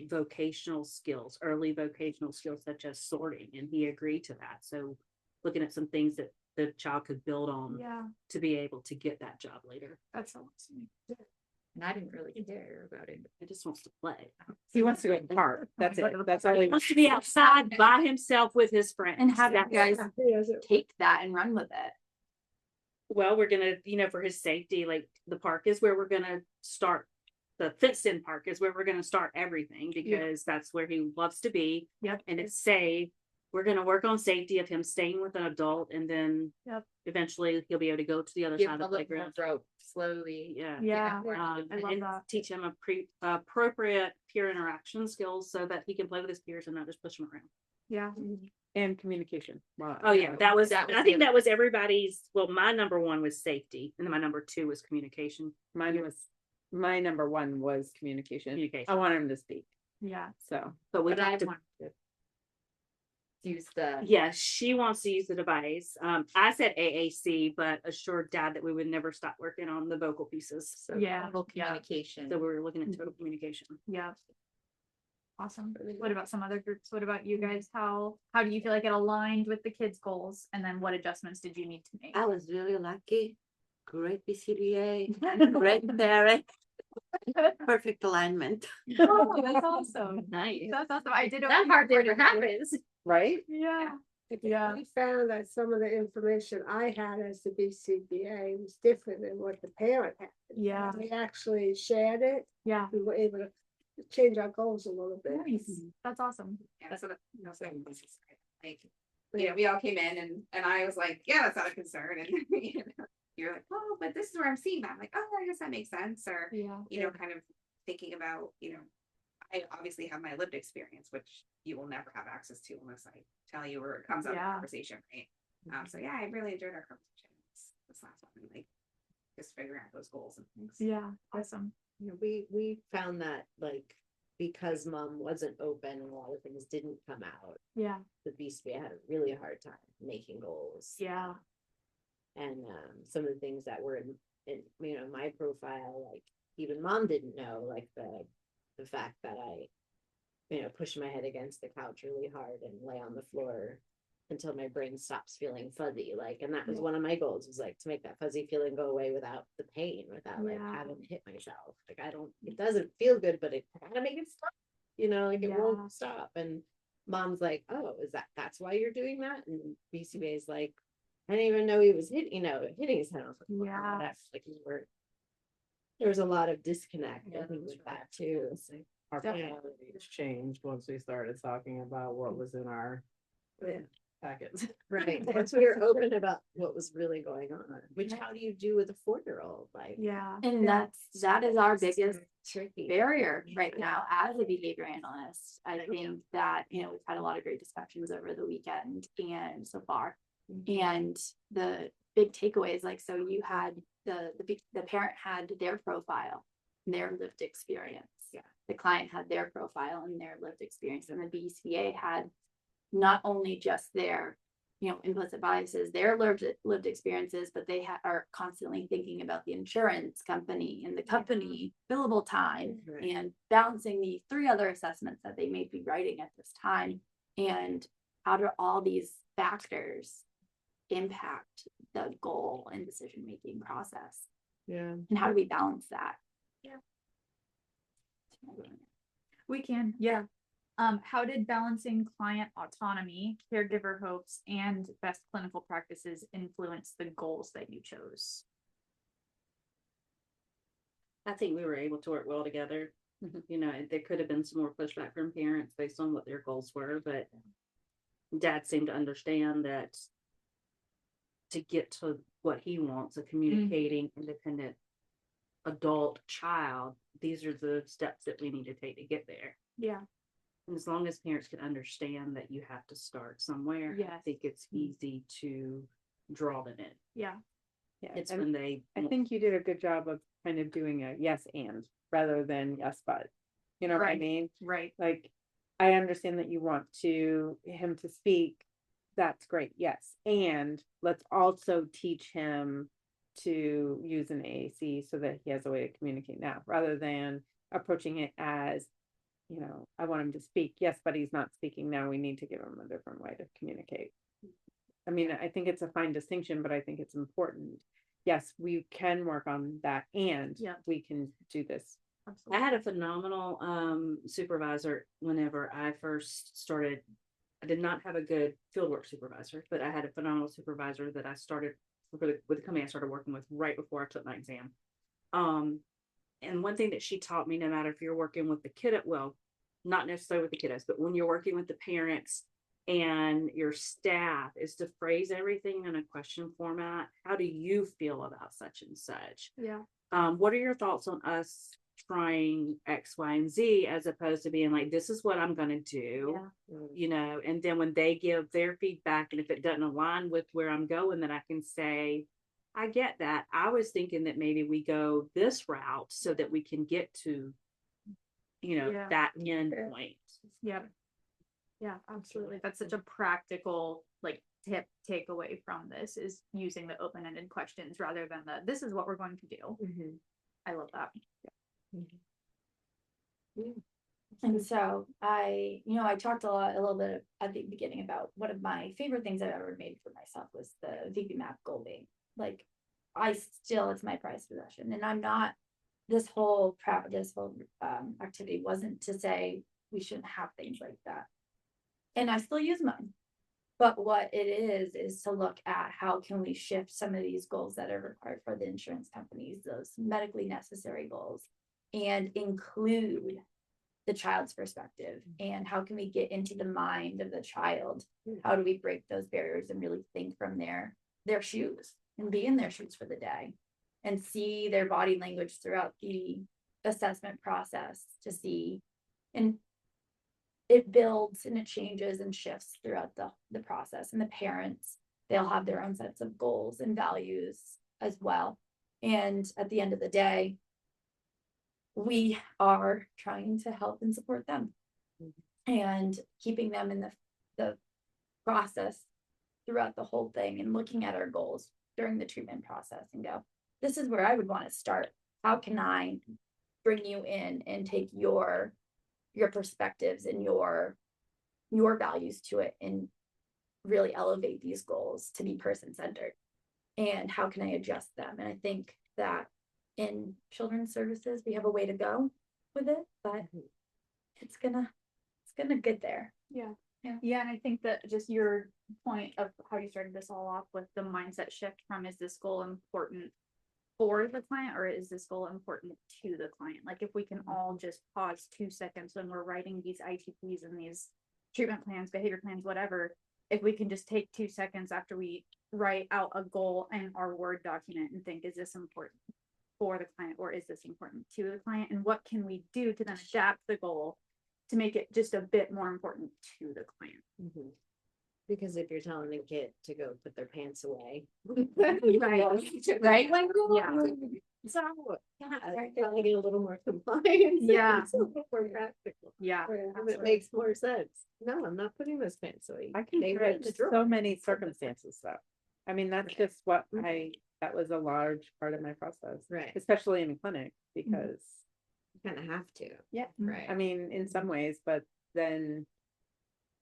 vocational skills, early vocational skills such as sorting? And he agreed to that. So looking at some things that the child could build on to be able to get that job later. That's awesome. And I didn't really care about it. He just wants to play. He wants to go to the park. That's it. That's all He he wants to be outside by himself with his friends. And have you That's- guys take that and run with it. Well, we're gonna, for his safety, like the park is where we're gonna start. The fenced in park is where we're gonna start everything because that's where he loves to be. Yep. And it's safe we're gonna work on safety of him staying with an adult, and then Yep. eventually he'll be able to go to the other Give side him of a the little more playground. rope slowly. Yeah. Yeah. Yeah. I love And that. teach him appropriate peer interaction skills so that he can play with his peers and not just push them around. Yeah. And communication. Wow. Oh yeah, that was, That was I the think other- that was everybody's, well, my number one was safety, and then my number two was communication. My number one was communication. Communication. I want him to speak, Yeah. so. But we But I have to, want to use the. yeah, she wants to use the device. I said AAC, but assured dad that we would never stop working on the vocal pieces. So, Yeah. Total Yeah. communication. so we were looking at total communication. Yeah. Awesome. What about some other groups? What about you guys? How do you feel like it aligned with the kids' goals? And then what adjustments did you need to make? I was really lucky. Great BCBA, great parent, perfect alignment. Oh, that's awesome. Nice. That's awesome. I did. That hardly ever happens. Right? Yeah. Yeah. We found that some of the information I had as the BCBA was different than what the parent had. Yeah. We actually shared it. Yeah. We were able to change our goals a little bit. Nice. That's awesome. Yeah, so that, so like, you know, we all came in and I was like, yeah, that's not a concern. And you know, you're like, oh, but this is where I'm seeing that. I'm like, oh, I guess that makes sense. Or, Yeah. you know, kind of thinking about, you know, I obviously have my lived experience, which you will never have access to unless I tell you or it comes up in Yeah. conversation, right? So yeah, I really enjoyed our conversation this last one, and like just figuring out those goals and things. Yeah. Awesome. You know, we found that like because mom wasn't open and a lot of things didn't come out, Yeah. the BCBA had a really hard time making goals. Yeah. And some of the things that were in you know my profile, like even mom didn't know, like the fact that I, you know, push my head against the couch really hard and lay on the floor until my brain stops feeling fuzzy. Like, and that was one of my goals, was like to make that fuzzy feeling go away without the pain, without like Yeah. having to hit myself. Like it doesn't feel good, but I gotta make it stop. You know, like it Yeah. won't stop. And mom's like, oh, that's why you're doing that? And BCBA is like, I didn't even know he was hitting his head. I was like, wow, Yeah. that's like there was a lot of disconnect, I think, with that too. Our Definitely. priorities changed once we started talking about what was in our Yeah. packets. Right. Once we were open about what was really going on, which how do you do with a 4-year-old? Like, Yeah. And that is our it's biggest tricky. barrier right now as a behavior analyst. I think that, you know, we've had a lot of great discussions over the weekend and so far. And the big takeaways, like, so you had the parent had their profile, their lived experience. Yeah. The client had their profile and their lived experience, and the BCBA had not only just their, you know, implicit biases, their lived experiences, but they are constantly thinking about the insurance company and the company billable time Right. and balancing the 3 other assessments that they may be writing at this time. And how do all these factors impact the goal and decision-making process? Yeah. And how do we balance that? We can. Yeah. How did balancing client autonomy, caregiver hopes, and best clinical practices influence the goals that you chose? I think we were able to work well together. You know, there could have been some more pushback from parents based on what their goals were, but dad seemed to understand that to get to what he wants, a communicating, independent adult child, these are the steps that we need to take to get there. Yeah. And as long as parents can understand that you have to start somewhere, I Yes. think it's easy to draw them in. Yeah. Yeah. It's and when they I think you did a good job of kind of doing a yes and rather than yes but. You know what I Right. mean? Right. Like, I understand that you want him to speak. That's great. Yes. And let's also teach him to use an AAC so that he has a way to communicate now, rather than approaching it as, you know, I want him to speak. Yes, but he's not speaking now. We need to give him a different way to communicate. I mean, I think it's a fine distinction, but I think it's important. Yes, we can work on that, and Yeah. we can do this. I had a phenomenal supervisor whenever I first started. I did not have a good fieldwork supervisor, but I had a phenomenal supervisor that I started with the company I started working with right before I took my exam. And one thing that she taught me, no matter if you're working with the kiddo, well, not necessarily with the kiddos, but when you're working with the parents and your staff is to phrase everything in a question format. How do you feel about such and such? Yeah. What are your thoughts on us trying X, Y, and Z, as opposed to being like, this is what I'm gonna do, you know, and then when they give their feedback, and if it doesn't align with where I'm going, then I can say, I get that. I was thinking that maybe we go this route so that we can get to, you know, Yeah. that end point. Yeah. Yeah, absolutely. That's such a practical like takeaway from this is using the open-ended questions rather than this is what we're going to do. I love that. And so I talked a little bit at the beginning about one of my favorite things I've ever made for myself was the VB map goal being like, it's my prized possession, and I'm not, this whole activity wasn't to say we shouldn't have things like that. And I still use mine. But what it is to look at how can we shift some of these goals that are required for the insurance companies, those medically necessary goals, and include the child's perspective. And how can we get into the mind of the child? How do we break those barriers and really think from their shoes and be in their shoes for the day and see their body language throughout the assessment process to see, and it builds and it changes and shifts throughout the process. And the parents, they'll have their own sets of goals and values as well. And at the end of the day, we are trying to help and support them and keeping them in the process throughout the whole thing, and looking at our goals during the treatment process and go, this is where I would want to start. How can I bring you in and take your perspectives and your values to it and really elevate these goals to be person-centered, and how can I adjust them? And I think that in children's services we have a way to go with it, but it's gonna get there. Yeah, and I think that just your point of how you started this all off with the mindset shift from, is this goal important for the client or is this goal important to the client? Like if we can all just pause 2 seconds when we're writing these ITPs and these treatment plans, behavior plans, whatever, if we can just take 2 seconds after we write out a goal in our Word document and think, is this important for the client or is this important to the client? And what can we do to then adapt the goal to make it just a bit more important to the client? Because if you're telling a kid to go put their pants away. Right. Yeah. So, probably get a little more compliance. Yeah. It's a little more practical. Yeah. And it makes more sense. No, I'm not putting those pants away. I can They create read the so drawer. many circumstances though. I mean, that's just what that was a large part of my process. Right. Especially in the clinic, because You kind of have to. yeah, Right. I mean, in some ways, but then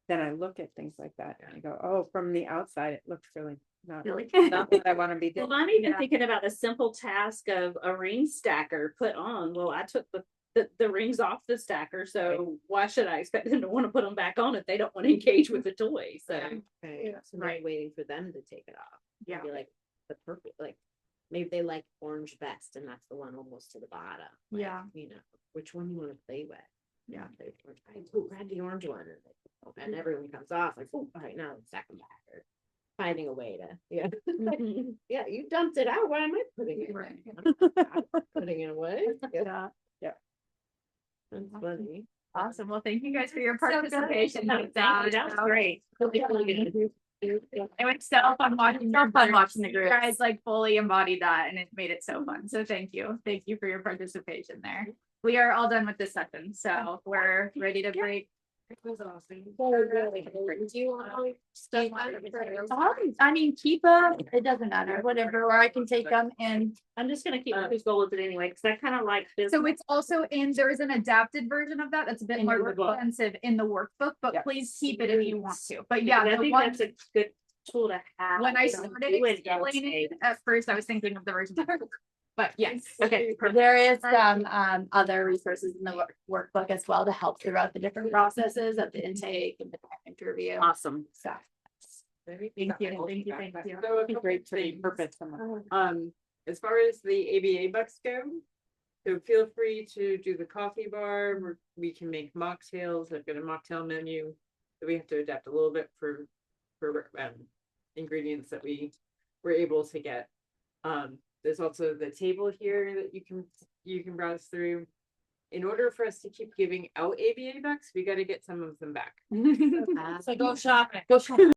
I look at things like that and I go, oh, from the outside, it looks really not what I want to be doing. Well, I'm even thinking about the simple task of a ring stacker put on. Well, I took the rings off the stacker, so why should I expect them to want to put them back on if they don't want to engage with the toy? So Right. So now waiting for them to take it off. Yeah. Be like the perfect, like maybe they like orange best and that's the one almost to the bottom. Like, Yeah. You know, which one you want to play with. Yeah. Play with orange. Oh, grab the orange one. And everyone comes off like, oh, all right, now let's stack them back. Or finding a way to, yeah. Yeah, you dumped it out. Why am I putting it? Right. I'm putting it away. Yeah. Yeah. That's funny. Awesome. Well, thank you guys for your So good. participation. Thank you. That was great. It was so fun watching. the You guys like fully embodied that, and it made it so fun. So thank you for your participation there. We are all done with this session, so we're ready to break. It was awesome. Do you want to stay I mean, it doesn't matter, whatever, or I can take them and. I'm just gonna keep whose goal is it anyway, because I kind of like this. So it's also there is an adapted version of that. That's a bit In more the book. expensive in the workbook, but Yeah. please keep it if you want to. But yeah, I the think one, that's a good tool to have. when I you know, started do it explaining and it, at first I was thinking of the version of the book. But yes, okay, perfect. There is some other resources in the workbook as well to help throughout the different processes of the intake and the interview. Awesome. So. thank you. So it'd be great to repurpose some. As far as the ABA bucks go, so feel free to do the coffee bar. We can make mocktails. I've got a mocktail menu. that we have to adapt a little bit for ingredients that we were able to get. There's also the table here that you can browse through. In order for us to keep giving out ABA bucks, we got to get some of them back. Uh, So go shopping.